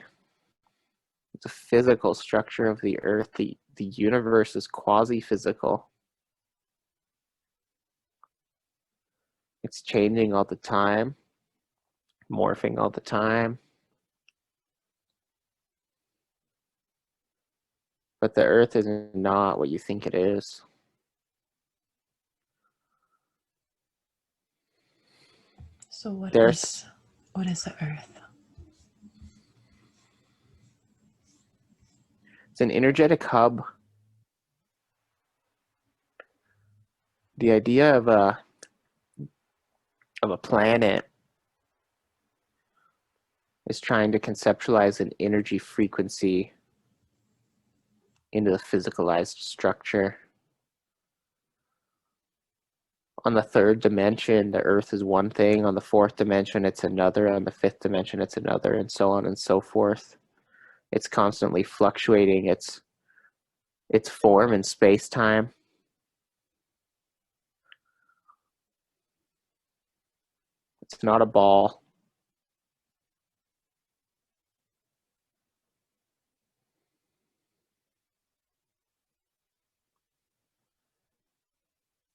physical structure of the Earth, the universe is quasi-physical. It's changing all the time, morphing all the time. But the Earth is not what you think it is. So what is the Earth? It's an energetic hub. The idea of a planet is trying to conceptualize an energy frequency into the physicalized structure. On the third dimension, the Earth is one thing. On the fourth dimension, it's another. On the fifth dimension, it's another, and so on and so forth. It's constantly fluctuating its form in space-time. It's not a ball.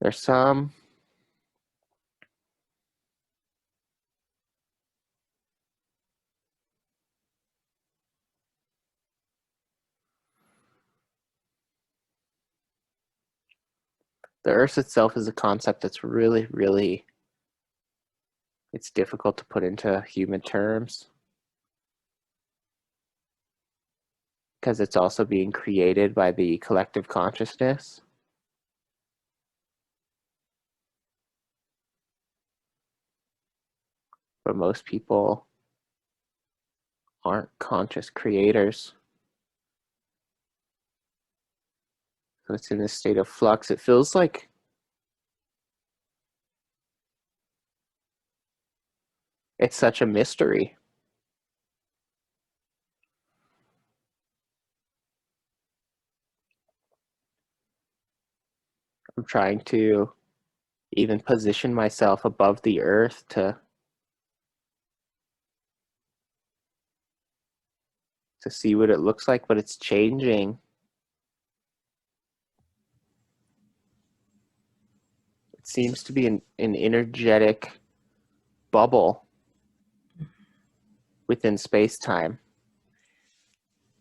There's some the Earth itself is a concept that's really, really, it's difficult to put into human terms. because it's also being created by the collective consciousness. But most people aren't conscious creators. So it's in this state of flux. It feels like it's such a mystery. I'm trying to even position myself above the earth to see what it looks like, but it's changing. It seems to be an energetic bubble within space-time.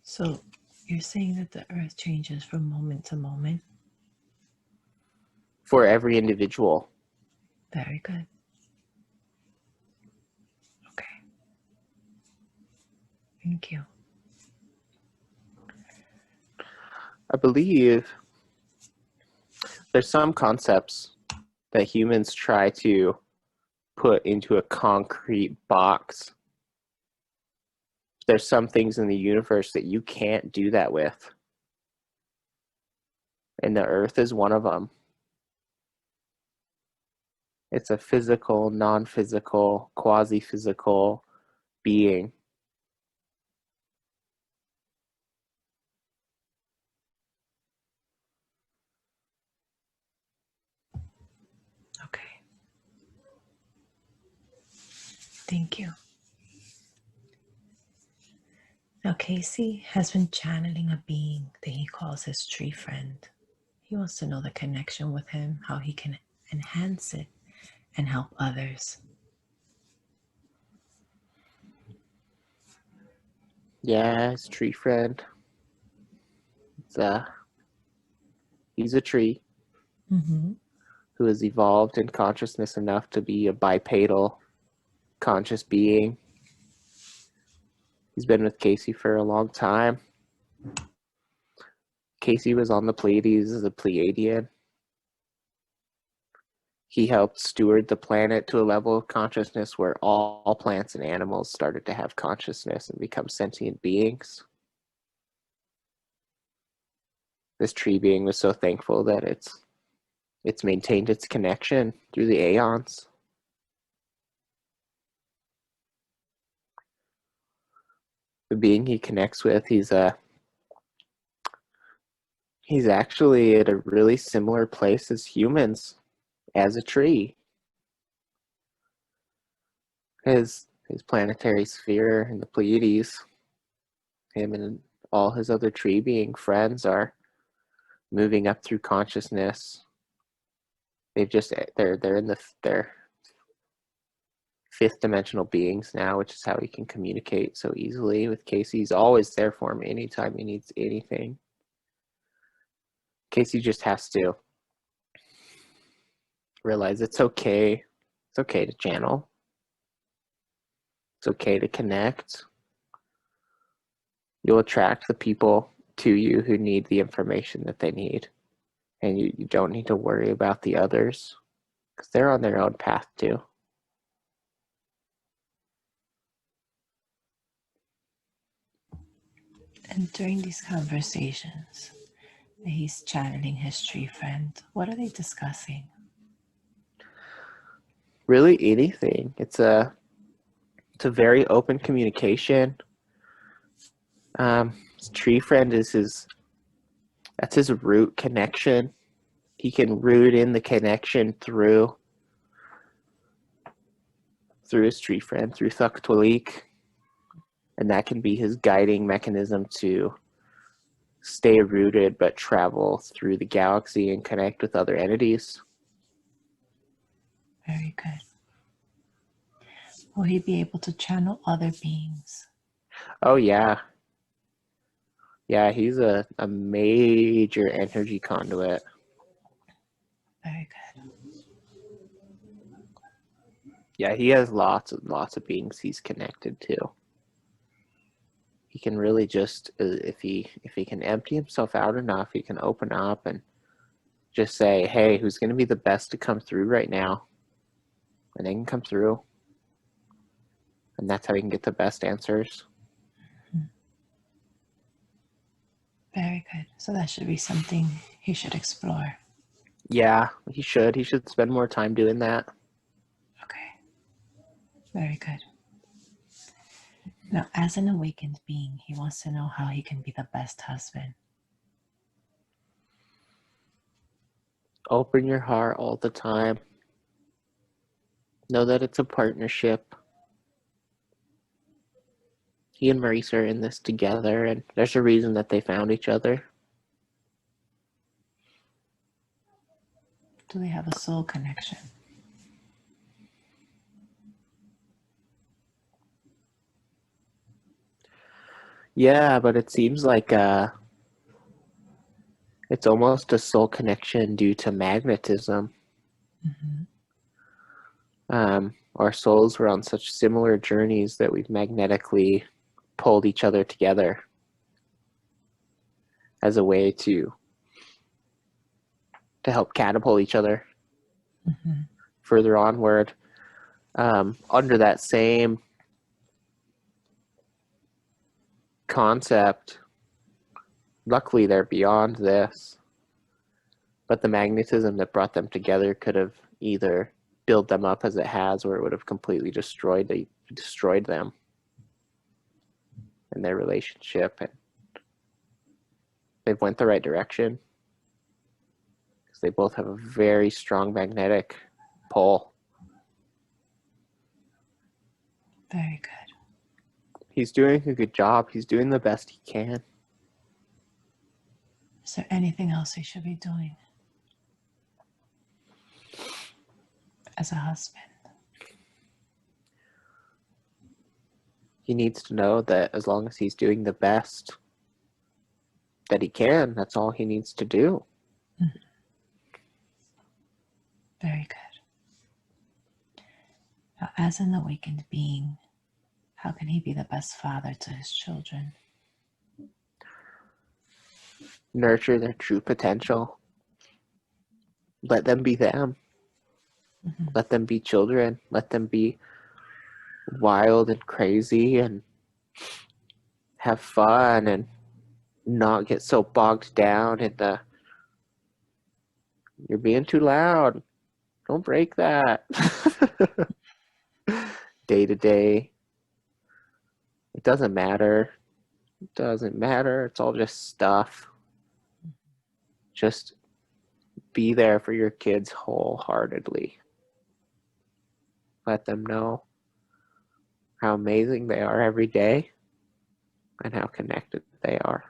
So you're saying that the earth changes from moment to moment? For every individual. Very good. Okay. Thank you. I believe there's some concepts that humans try to put into a concrete box. There's some things in the universe that you can't do that with. And the earth is one of them. It's a physical, non-physical, quasi-physical being. Okay. Thank you. Now, Casey has been channeling a being that he calls his tree friend. He wants to know the connection with him, how he can enhance it and help others. Yeah, his tree friend. He's a tree who has evolved in consciousness enough to be a bipedal conscious being. He's been with Casey for a long time. Casey was on the Pleiades as a Pleiadian. He helped steward the planet to a level of consciousness where all plants and animals started to have consciousness and become sentient beings. This tree being was so thankful that it's maintained its connection through the aeons. The being he connects with, he's actually at a really similar place as humans, as a tree. His planetary sphere in the Pleiades, him and all his other tree being friends are moving up through consciousness. They're in their fifth dimensional beings now, which is how he can communicate so easily with Casey. He's always there for me anytime he needs anything. Casey just has to realize it's okay. It's okay to channel. It's okay to connect. You'll attract the people to you who need the information that they need. And you don't need to worry about the others because they're on their own path too. And during these conversations that he's channeling his tree friend, what are they discussing? Really anything. It's a very open communication. His tree friend is that's his root connection. He can root in the connection through his tree friend, through Thuktwalik. And that can be his guiding mechanism to stay rooted but travel through the galaxy and connect with other entities. Very good. Will he be able to channel other beings? Oh yeah. Yeah, he's a major energy conduit. Very good. Yeah, he has lots of beings he's connected to. he can really just, if he can empty himself out enough, he can open up and just say, hey, who's going to be the best to come through right now? And they can come through. And that's how he can get the best answers. Very good. So that should be something he should explore. Yeah, he should. He should spend more time doing that. Okay. Very good. Now, as an awakened being, he wants to know how he can be the best husband. Open your heart all the time. Know that it's a partnership. He and Maurice are in this together, and there's a reason that they found each other. Do they have a soul connection? Yeah, but it seems like it's almost a soul connection due to magnetism. Mm-hmm. Our souls were on such similar journeys that we've magnetically pulled each other together as a way to help catapult each other further onward. Under that same concept, luckily they're beyond this, but the magnetism that brought them together could have either built them up as it has, or it would have completely destroyed them and their relationship. And they've went the right direction because they both have a very strong magnetic pull. Very good. He's doing a good job. He's doing the best he can. Is there anything else he should be doing as a husband? He needs to know that as long as he's doing the best that he can, that's all he needs to do. Mm-hmm. Very good. Now, as an awakened being, how can he be the best father to his children? Nurture their true potential. Let them be them. Mm-hmm. Let them be children. Let them be wild and crazy and have fun and not get so bogged down in the you're being too loud. Don't break that. Day to day. It doesn't matter. It doesn't matter. It's all just stuff. Just be there for your kids wholeheartedly. Let them know how amazing they are every day and how connected they are.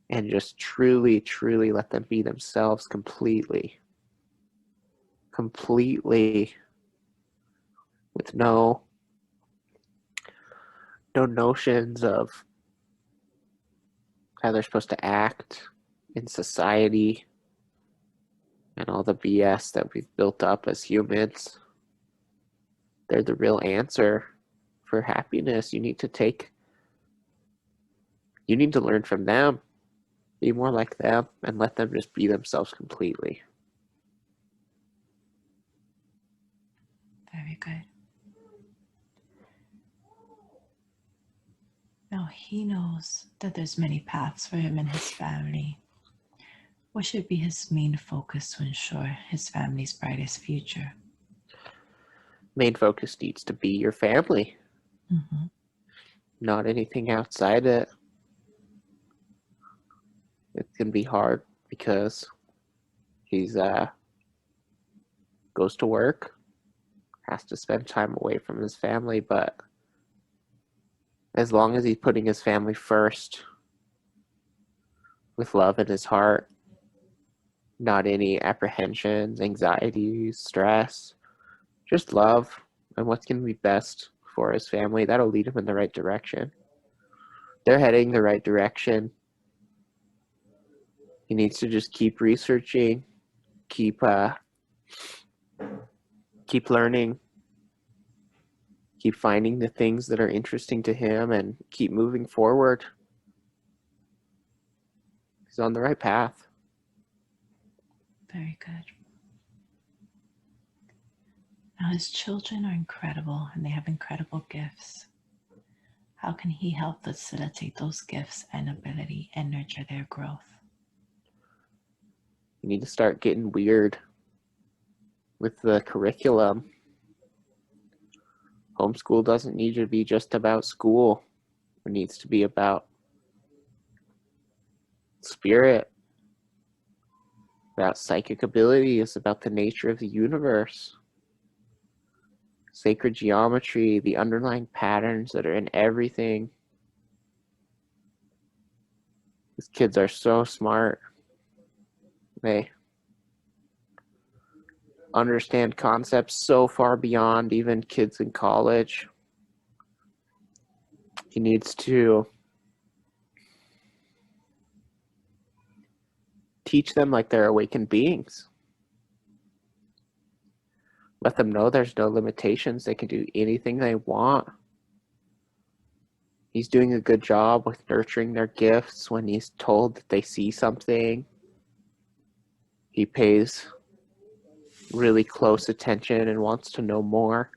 And just truly, truly let them be themselves completely. Completely. With no notions of how they're supposed to act in society and all the BS that we've built up as humans. They're the real answer for happiness. You need to learn from them, be more like them, and let them just be themselves completely. Very good. Now he knows that there's many paths for him and his family. What should be his main focus to ensure his family's brightest future? Main focus needs to be your family, not anything outside it. It can be hard because he's goes to work, has to spend time away from his family, but as long as he's putting his family first with love in his heart, not any apprehensions, anxieties, stress, just love and what's going to be best for his family, that'll lead him in the right direction. They're heading the right direction. He needs to just keep researching, keep learning, keep finding the things that are interesting to him and keep moving forward. He's on the right path. Very good. Now, his children are incredible and they have incredible gifts. How can he help facilitate those gifts and ability and nurture their growth? You need to start getting weird with the curriculum. Homeschool doesn't need to be just about school. It needs to be about spirit, about psychic abilities, about the nature of the universe, sacred geometry, the underlying patterns that are in everything. These kids are so smart. They understand concepts so far beyond even kids in college. He needs to teach them like they're awakened beings. Let them know there's no limitations. They can do anything they want. He's doing a good job with nurturing their gifts when he's told that they see something. He pays really close attention and wants to know more.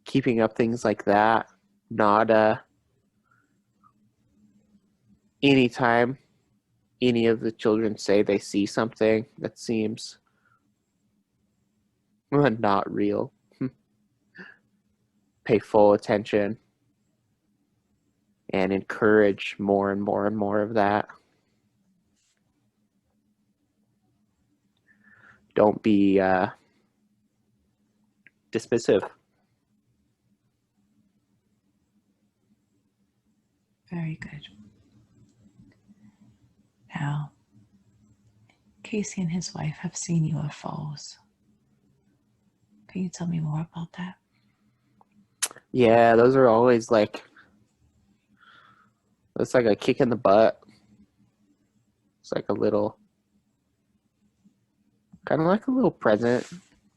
Keeping up things like that, not anytime any of the children say they see something that seems not real. Pay full attention and encourage more and more and more of that. Don't be dismissive. Very good. Now, Casey and his wife have seen UFOs. Can you tell me more about that? Yeah, those are always like, it's like a kick in the butt. It's like a little, kind of like a little present,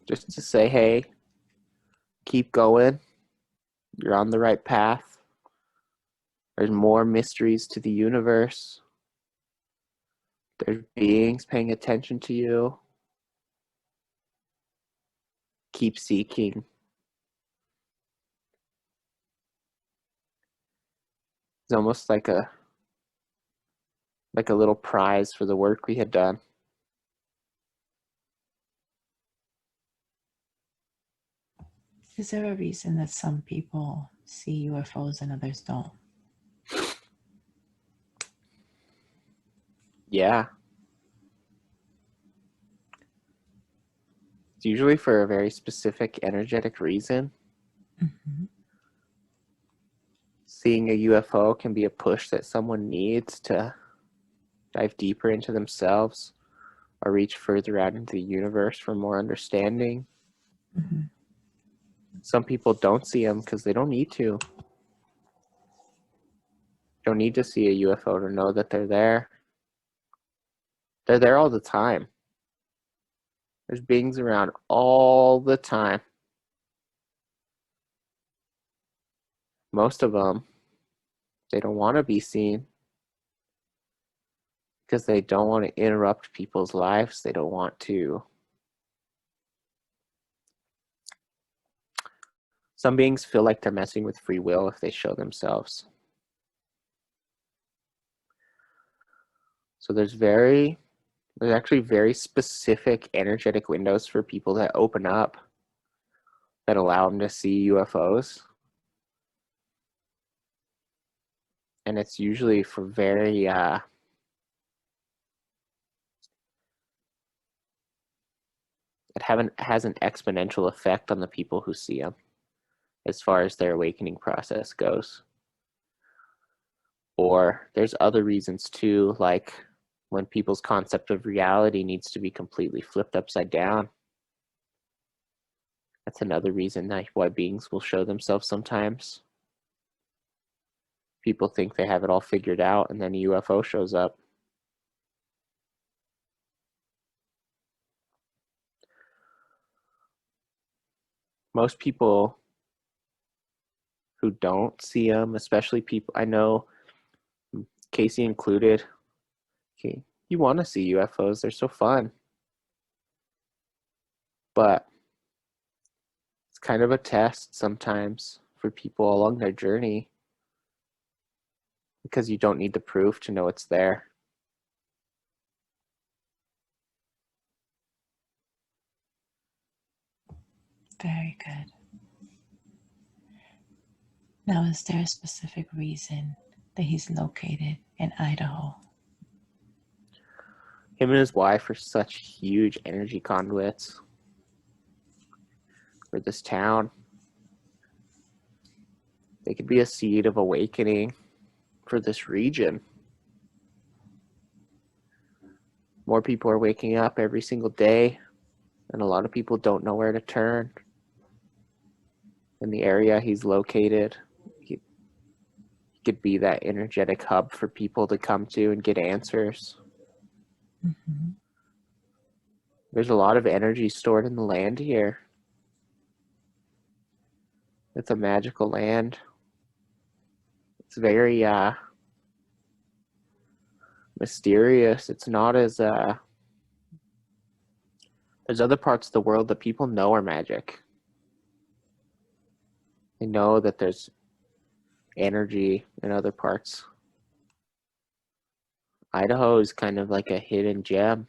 just to say, hey, keep going. You're on the right path. There's more mysteries to the universe. There's beings paying attention to you. Keep seeking. It's almost like a little prize for the work we had done. Is there a reason that some people see UFOs and others don't? Yeah. It's usually for a very specific energetic reason. Mm-hmm. Seeing a UFO can be a push that someone needs to dive deeper into themselves or reach further out into the universe for more understanding. Mm-hmm. Some people don't see them because they don't need to. Don't need to see a UFO to know that they're there. They're there all the time. There's beings around all the time. Most of them, they don't want to be seen because they don't want to interrupt people's lives. They don't want to. Some beings feel like they're messing with free will if they show themselves. So there's actually very specific energetic windows for people that open up that allow them to see UFOs. And it's usually for very it has an exponential effect on the people who see them as far as their awakening process goes. Or there's other reasons too, like when people's concept of reality needs to be completely flipped upside down. That's another reason why beings will show themselves sometimes. People think they have it all figured out, and then a UFO shows up. Most people who don't see them, especially people I know, Casey included. Okay, you want to see UFOs, they're so fun. But it's kind of a test sometimes for people along their journey because you don't need the proof to know it's there. Very good. Now, is there a specific reason that he's located in Idaho? Him and his wife are such huge energy conduits for this town. They could be a seed of awakening for this region. More people are waking up every single day, and a lot of people don't know where to turn. In the area he's located, he could be that energetic hub for people to come to and get answers. Mm-hmm. There's a lot of energy stored in the land here. It's a magical land. It's very mysterious. It's not as there's other parts of the world that people know are magic. They know that there's energy in other parts. Idaho is kind of like a hidden gem.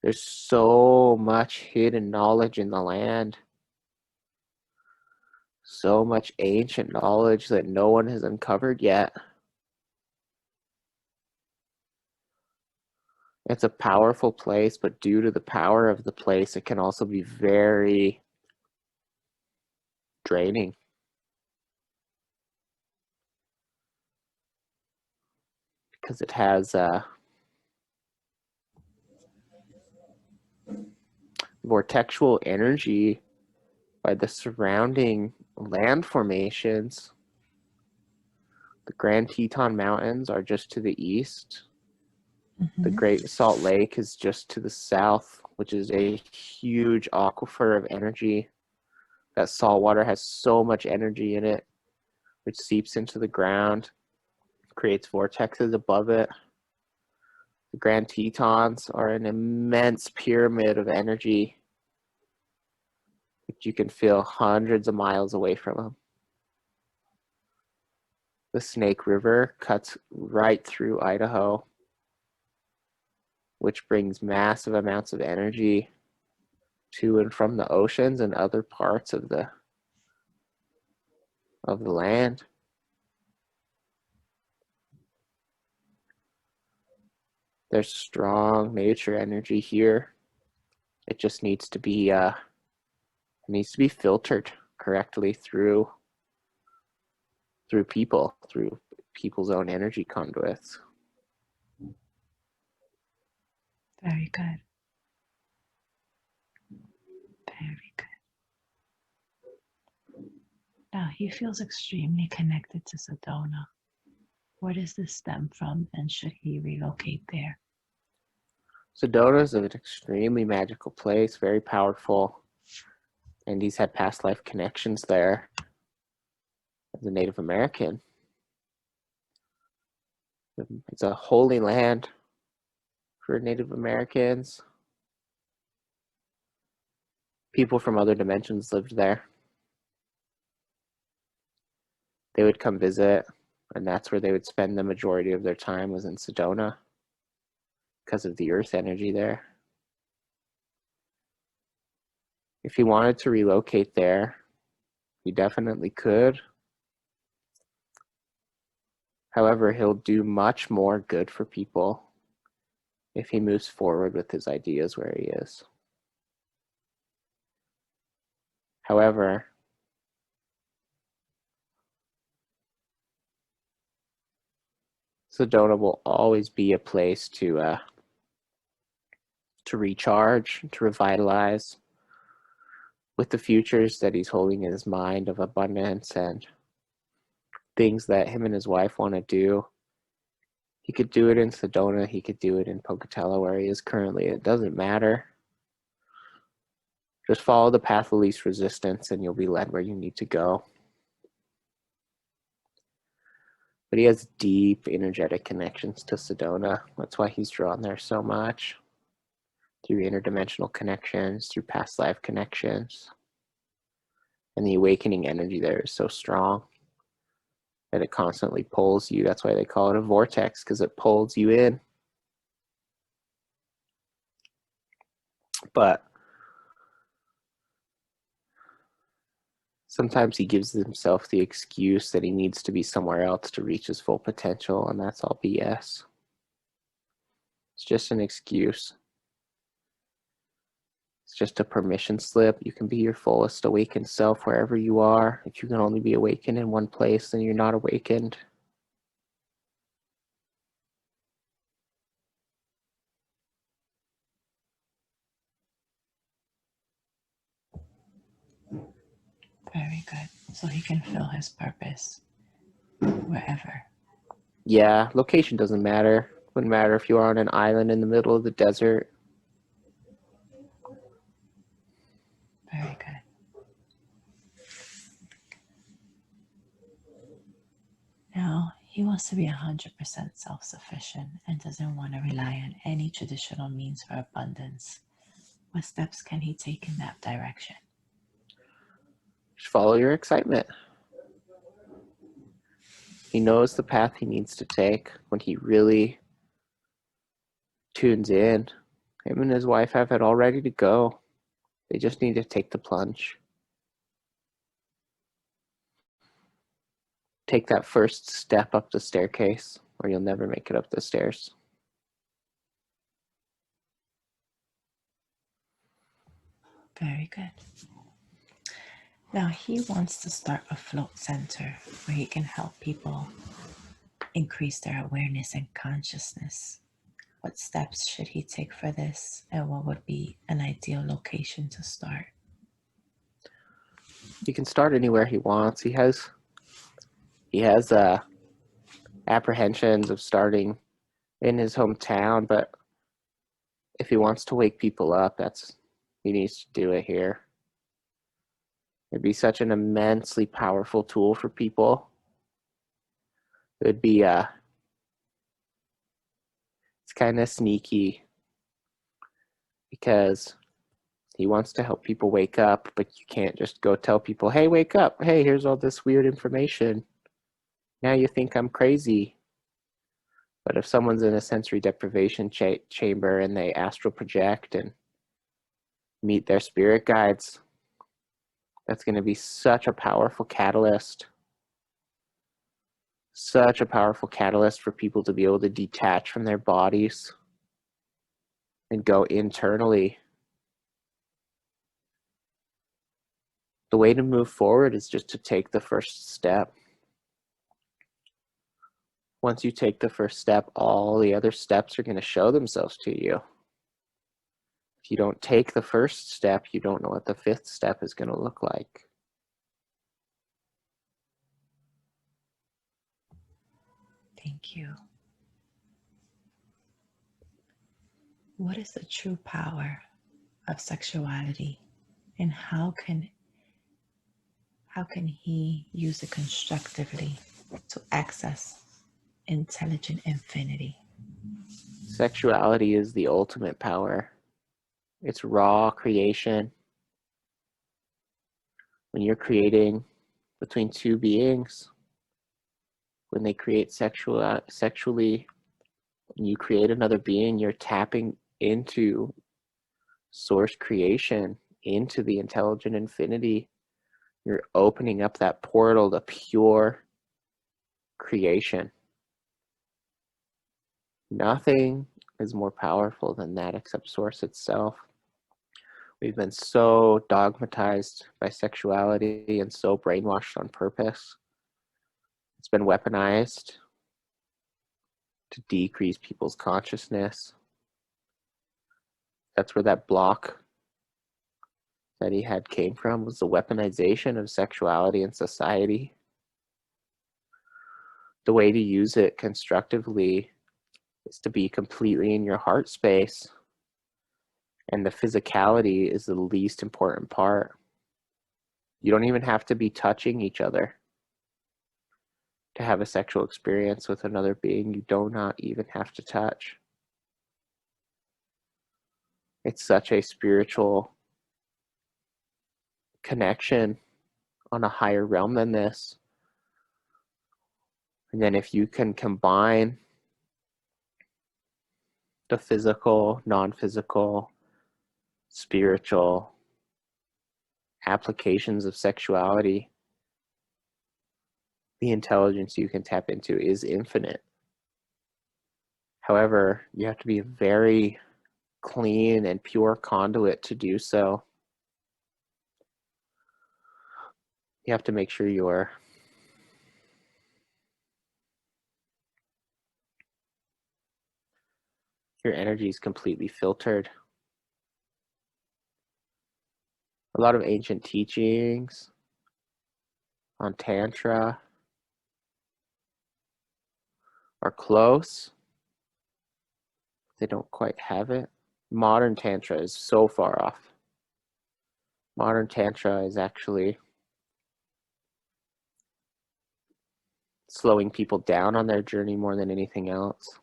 There's so much hidden knowledge in the land. So much ancient knowledge that no one has uncovered yet. It's a powerful place, but due to the power of the place, it can also be very draining. Because it has vortexual energy by the surrounding land formations. The Grand Teton Mountains are just to the east. Mm-hmm. The Great Salt Lake is just to the south, which is a huge aquifer of energy. That salt water has so much energy in it, which seeps into the ground, creates vortexes above it. The Grand Tetons are an immense pyramid of energy that you can feel hundreds of miles away from them. The Snake River cuts right through Idaho, which brings massive amounts of energy to and from the oceans and other parts of the land. There's strong nature energy here. It just needs to be filtered correctly through people's own energy conduits. Very good. Very good. Now, he feels extremely connected to Sedona. Where does this stem from, and should he relocate there? Sedona is an extremely magical place, very powerful, and he's had past life connections there as a Native American. It's a holy land for Native Americans. People from other dimensions lived there. They would come visit, and that's where they would spend the majority of their time, was in Sedona, because of the earth energy there. If he wanted to relocate there, he definitely could. However, he'll do much more good for people if he moves forward with his ideas where he is. However, Sedona will always be a place to recharge, to revitalize, with the futures that he's holding in his mind of abundance and things that him and his wife want to do. He could do it in Sedona, he could do it in Pocatello where he is currently. It doesn't matter. Just follow the path of least resistance and you'll be led where you need to go. But he has deep energetic connections to Sedona. That's why he's drawn there so much. Through interdimensional connections, through past life connections. And the awakening energy there is so strong that it constantly pulls you. That's why they call it a vortex, because it pulls you in. But sometimes he gives himself the excuse that he needs to be somewhere else to reach his full potential, and that's all BS. It's just an excuse. It's just a permission slip. You can be your fullest awakened self wherever you are. If you can only be awakened in one place, then you're not awakened. Very good. So he can feel his purpose wherever. Yeah, location doesn't matter. Wouldn't matter if you are on an island in the middle of the desert. Very good. Now, he wants to be 100% self-sufficient and doesn't want to rely on any traditional means for abundance. What steps can he take in that direction? Just follow your excitement. He knows the path he needs to take when he really tunes in. Him and his wife have it all ready to go. They just need to take the plunge. Take that first step up the staircase, or you'll never make it up the stairs. Very good. Now he wants to start a float center where he can help people increase their awareness and consciousness. What steps should he take for this, and what would be an ideal location to start? He can start anywhere he wants. He has apprehensions of starting in his hometown, but if he wants to wake people up, he needs to do it here. It'd be such an immensely powerful tool for people. It would be it's kind of sneaky because he wants to help people wake up, but you can't just go tell people, hey, wake up. Hey, here's all this weird information. Now you think I'm crazy. But if someone's in a sensory deprivation chamber and they astral project and meet their spirit guides, that's going to be such a powerful catalyst. Such a powerful catalyst for people to be able to detach from their bodies and go internally. The way to move forward is just to take the first step. Once you take the first step, all the other steps are going to show themselves to you. If you don't take the first step, you don't know what the fifth step is going to look like. Thank you. What is the true power of sexuality, and how can he use it constructively to access intelligent infinity? Sexuality is the ultimate power. It's raw creation. When you're creating between two beings, when they create sexually, when you create another being, you're tapping into source creation, into the intelligent infinity. You're opening up that portal to pure creation. Nothing is more powerful than that except source itself. We've been so dogmatized by sexuality and so brainwashed on purpose. It's been weaponized to decrease people's consciousness. That's where that block that he had came from, was the weaponization of sexuality in society. The way to use it constructively is to be completely in your heart space. And the physicality is the least important part. You don't even have to be touching each other. to have a sexual experience with another being you do not even have to touch. It's such a spiritual connection on a higher realm than this. And then if you can combine the physical, non-physical, spiritual applications of sexuality, the intelligence you can tap into is infinite. However, you have to be a very clean and pure conduit to do so. You have to make sure your energy is completely filtered. A lot of ancient teachings on Tantra are close. They don't quite have it. Modern Tantra is so far off. Modern Tantra is actually slowing people down on their journey more than anything else.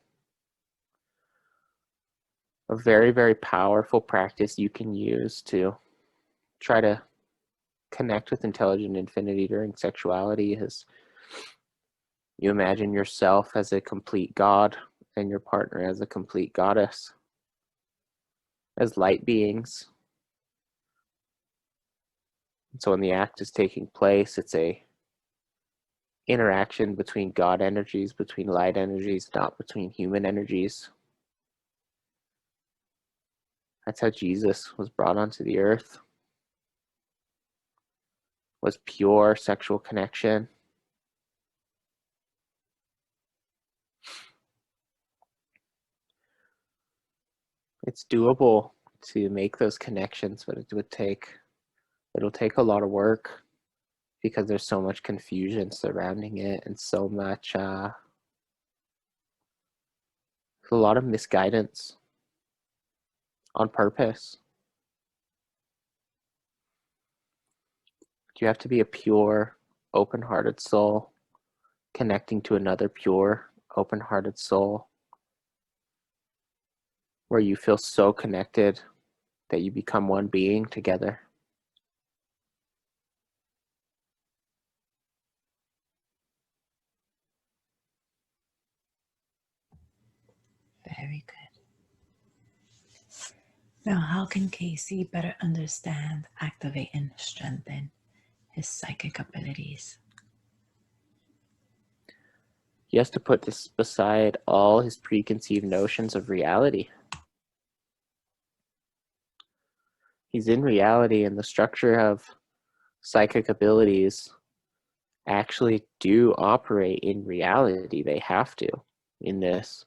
A very, very powerful practice you can use to try to connect with intelligent infinity during sexuality is you imagine yourself as a complete god and your partner as a complete goddess, as light beings. And so when the act is taking place, it's a interaction between God energies, between light energies, not between human energies. That's how Jesus was brought onto the earth, was pure sexual connection. It's doable to make those connections, but it'll take a lot of work because there's so much confusion surrounding it and so much a lot of misguidance on purpose. You have to be a pure, open-hearted soul connecting to another pure, open-hearted soul where you feel so connected that you become one being together. Very good. Now, how can Casey better understand, activate, and strengthen his psychic abilities? He has to put this beside all his preconceived notions of reality. He's in reality, and the structure of psychic abilities actually do operate in reality. They have to. In this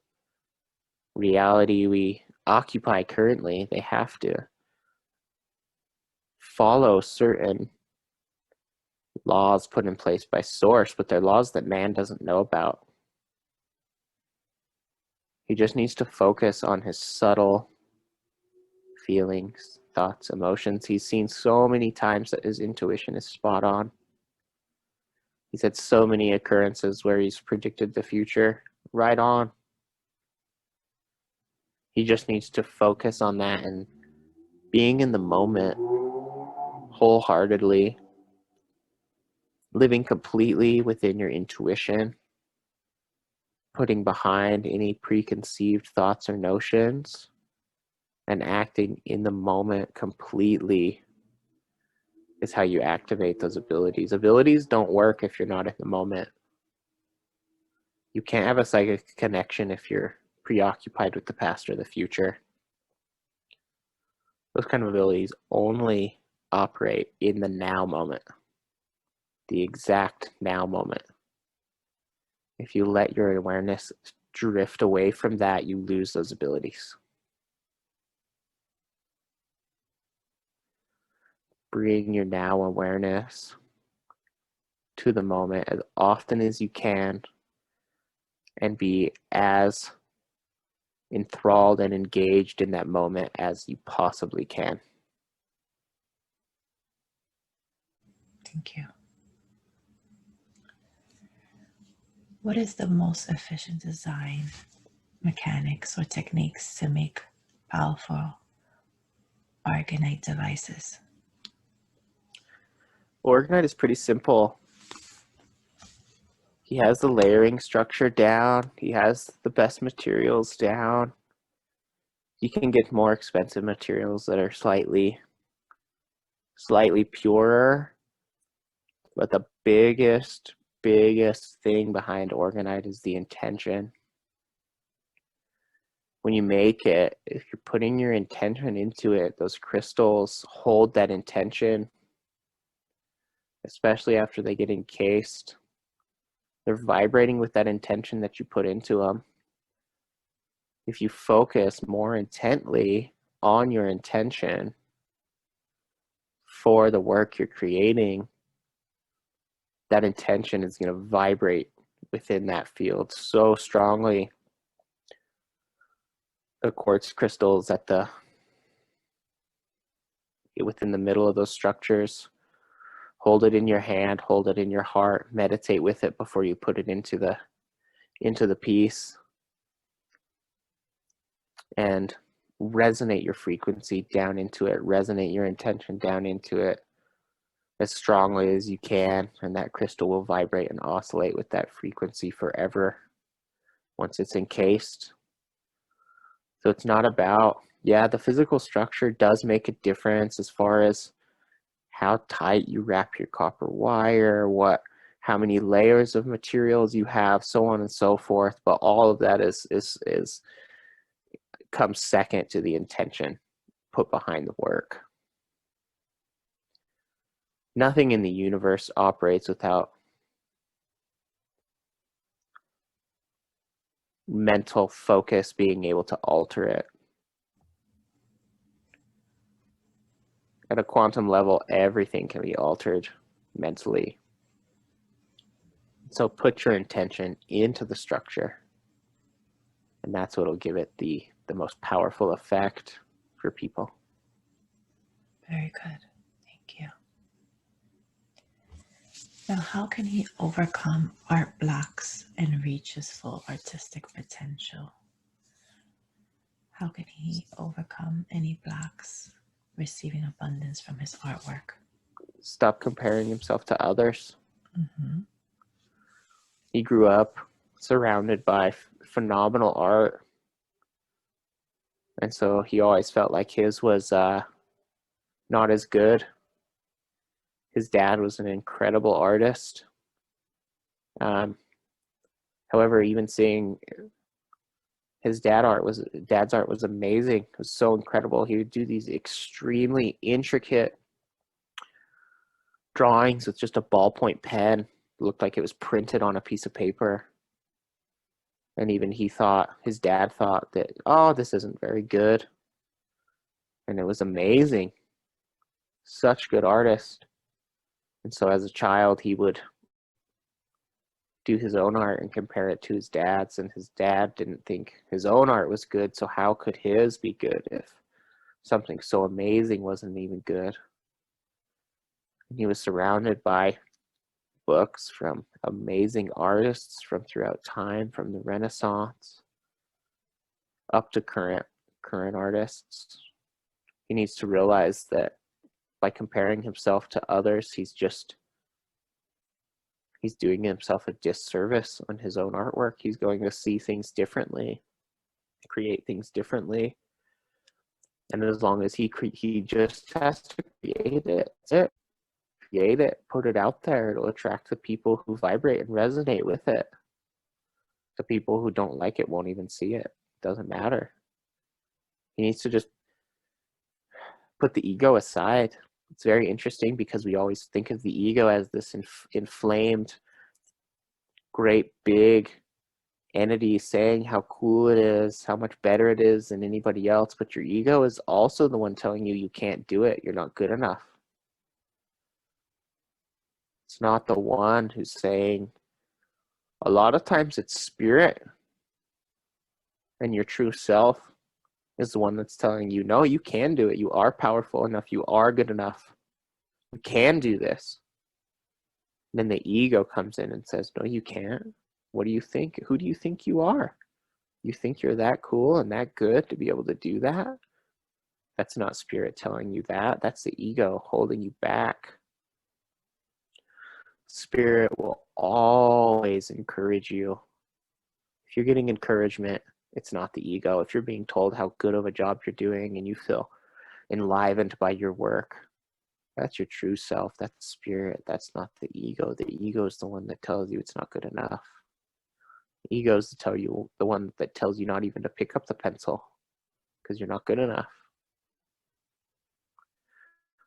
reality we occupy currently, they have to follow certain laws put in place by source, but they're laws that man doesn't know about. He just needs to focus on his subtle feelings, thoughts, emotions. He's seen so many times that his intuition is spot on. He's had so many occurrences where he's predicted the future right on. He just needs to focus on that and being in the moment wholeheartedly, living completely within your intuition, putting behind any preconceived thoughts or notions, and acting in the moment completely is how you activate those abilities. Abilities don't work if you're not in the moment. You can't have a psychic connection if you're preoccupied with the past or the future. Those kind of abilities only operate in the now moment, the exact now moment. If you let your awareness drift away from that, you lose those abilities. Bring your now awareness to the moment as often as you can and be as enthralled and engaged in that moment as you possibly can. Thank you. What is the most efficient design mechanics or techniques to make powerful Orgonite devices? Orgonite is pretty simple. He has the layering structure down. He has the best materials down. You can get more expensive materials that are slightly purer, but the biggest thing behind Orgonite is the intention. When you make it, if you're putting your intention into it, those crystals hold that intention, especially after they get encased. They're vibrating with that intention that you put into them. If you focus more intently on your intention for the work you're creating, that intention is going to vibrate within that field so strongly. The quartz crystals within the middle of those structures, hold it in your hand, hold it in your heart, meditate with it before you put it into the piece, and resonate your frequency down into it, resonate your intention down into it as strongly as you can, and that crystal will vibrate and oscillate with that frequency forever once it's encased. So it's not about, yeah, the physical structure does make a difference as far as how tight you wrap your copper wire, how many layers of materials you have, so on and so forth. But all of that comes second to the intention put behind the work. Nothing in the universe operates without mental focus being able to alter it. At a quantum level, everything can be altered mentally. So put your intention into the structure, and that's what will give it the most powerful effect for people. Very good. Thank you. Now, how can he overcome art blocks and reach his full artistic potential? How can he overcome any blocks receiving abundance from his artwork? Stop comparing himself to others. Mm-hmm. He grew up surrounded by phenomenal art, and so he always felt like his was not as good. His dad was an incredible artist. However, even seeing his dad's art was amazing. It was so incredible. He would do these extremely intricate drawings with just a ballpoint pen. It looked like it was printed on a piece of paper. And even his dad thought that, oh, this isn't very good. And it was amazing. Such good artist. And so as a child, he would do his own art and compare it to his dad's, and his dad didn't think his own art was good, so how could his be good if something so amazing wasn't even good? And he was surrounded by books from amazing artists from throughout time, from the Renaissance up to current artists. He needs to realize that by comparing himself to others, he's doing himself a disservice on his own artwork. He's going to see things differently, create things differently. And as long as he just has to create it, that's it. Create it, put it out there. It'll attract the people who vibrate and resonate with it. The people who don't like it won't even see it. It doesn't matter. He needs to just put the ego aside. It's very interesting because we always think of the ego as this inflamed, great big entity saying how cool it is, how much better it is than anybody else, but your ego is also the one telling you you can't do it, you're not good enough. It's not the one who's saying, a lot of times it's spirit, and your true self is the one that's telling you, no, you can do it, you are powerful enough, you are good enough, you can do this. And then the ego comes in and says, no, you can't. What do you think? Who do you think you are? You think you're that cool and that good to be able to do that? That's not spirit telling you that. That's the ego holding you back. Spirit will always encourage you. If you're getting encouragement, it's not the ego. If you're being told how good of a job you're doing and you feel enlivened by your work, that's your true self. That's spirit. That's not the ego. The ego is the one that tells you it's not good enough. The ego is the one that tells you not even to pick up the pencil because you're not good enough.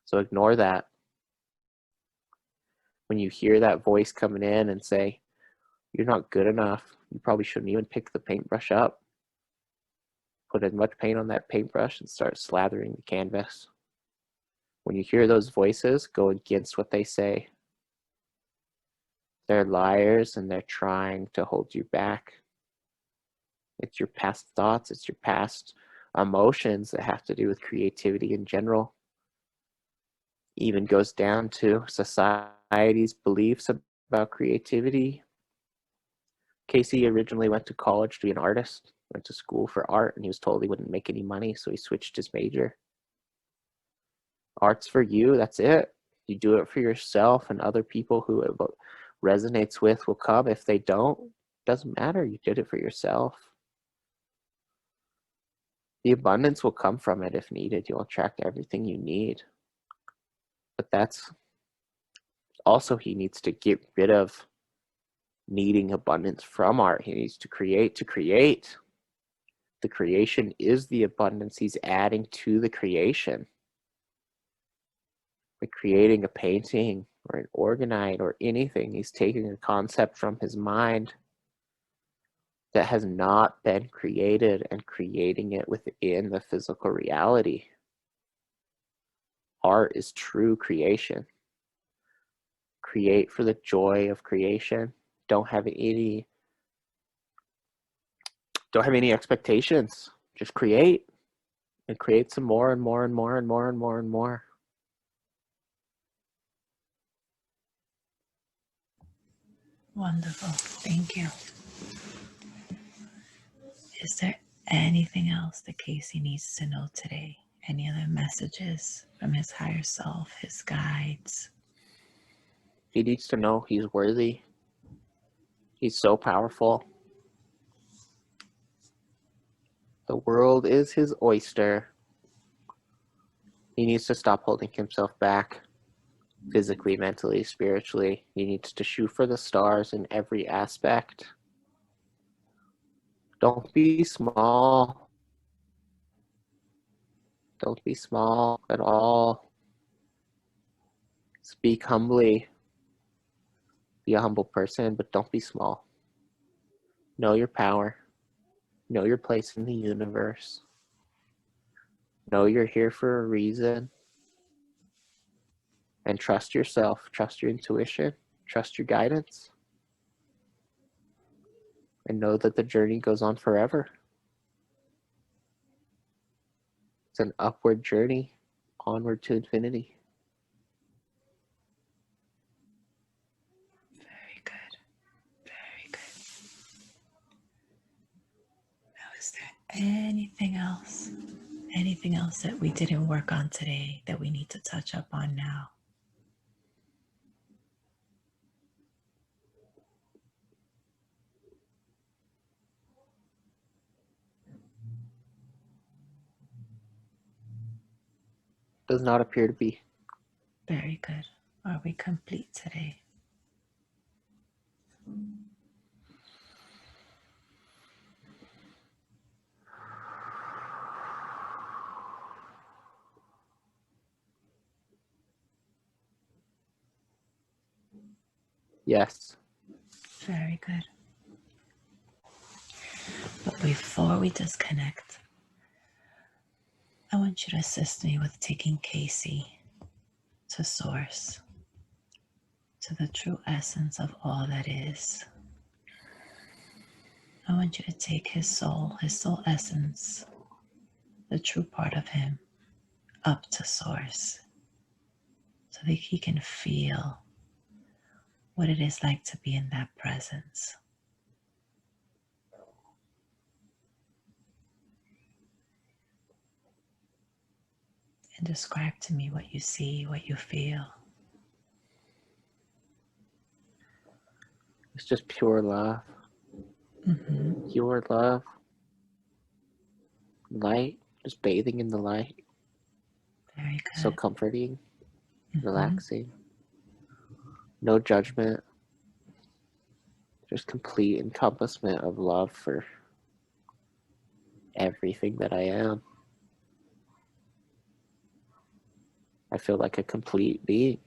So ignore that. When you hear that voice coming in and say, you're not good enough, you probably shouldn't even pick the paintbrush up. Put as much paint on that paintbrush and start slathering the canvas. When you hear those voices, go against what they say. They're liars and they're trying to hold you back. It's your past thoughts, it's your past emotions that have to do with creativity in general. Even goes down to society's beliefs about creativity. Casey originally went to college to be an artist, went to school for art, and he was told he wouldn't make any money, so he switched his major. Art's for you, that's it. You do it for yourself, and other people who it resonates with will come. If they don't, doesn't matter, you did it for yourself. The abundance will come from it if needed. You'll attract everything you need. But that's also, he needs to get rid of needing abundance from art. He needs to create to create. The creation is the abundance he's adding to the creation. By creating a painting or an orgonite or anything, he's taking a concept from his mind that has not been created and creating it within the physical reality. Art is true creation. Create for the joy of creation. Don't have any expectations. Just create and create some more and more and more and more and more and more. Wonderful. Thank you. Is there anything else that Casey needs to know today? Any other messages from his higher self, his guides? He needs to know he's worthy. He's so powerful. The world is his oyster. He needs to stop holding himself back physically, mentally, spiritually. He needs to shoot for the stars in every aspect. Don't be small. Don't be small at all. Speak humbly. Be a humble person, but don't be small. Know your power. Know your place in the universe. Know you're here for a reason. And trust yourself. Trust your intuition. Trust your guidance. And know that the journey goes on forever. It's an upward journey, onward to infinity. Very good. Very good. Now, is there anything else? Anything else that we didn't work on today that we need to touch up on now? Does not appear to be. Very good. Are we complete today? Yes. Very good. But before we disconnect, I want you to assist me with taking Casey to source, to the true essence of all that is. I want you to take his soul essence, the true part of him, up to source so that he can feel what it is like to be in that presence. and describe to me what you see, what you feel. It's just pure love. Pure love. Light. Just bathing in the light. Very good. So comforting. Relaxing. No judgment. Just complete encompassment of love for everything that I am. I feel like a complete being.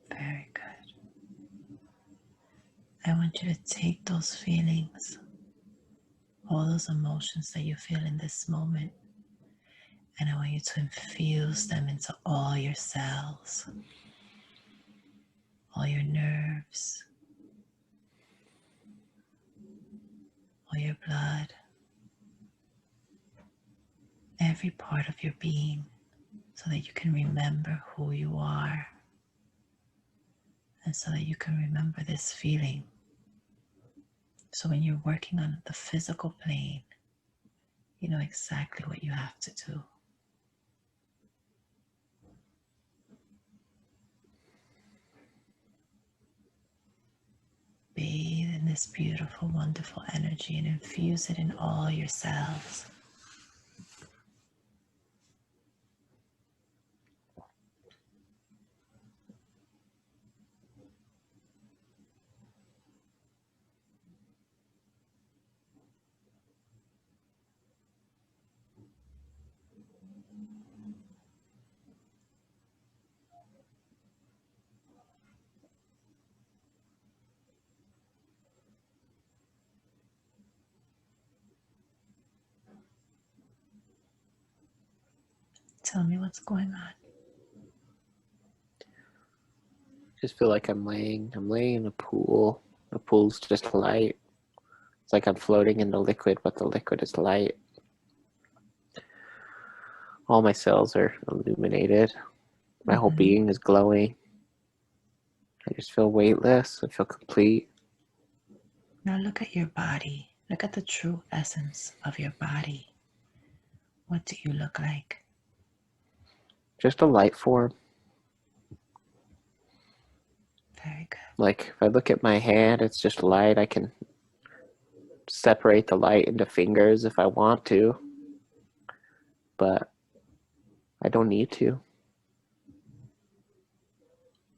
Very good. I want you to take those feelings, all those emotions that you feel in this moment, and I want you to infuse them into all your cells, all your nerves, all your blood, every part of your being, so that you can remember who you are, and so that you can remember this feeling. So when you're working on the physical plane, you know exactly what you have to do. Bathe in this beautiful, wonderful energy and infuse it in all your cells. Tell me what's going on. Just feel like I'm laying in a pool. The pool's just light. It's like I'm floating in the liquid, but the liquid is light. All my cells are illuminated. My whole being is glowing. I just feel weightless. I feel complete. Now look at your body. Look at the true essence of your body. What do you look like? Just a light form. Very good. Like if I look at my hand, it's just light. I can separate the light into fingers if I want to, but I don't need to.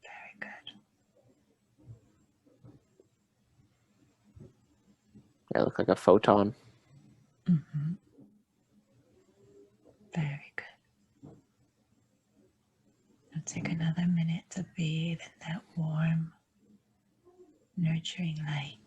Very good. I look like a photon. Very good. Now take another minute to bathe in that warm, nurturing light.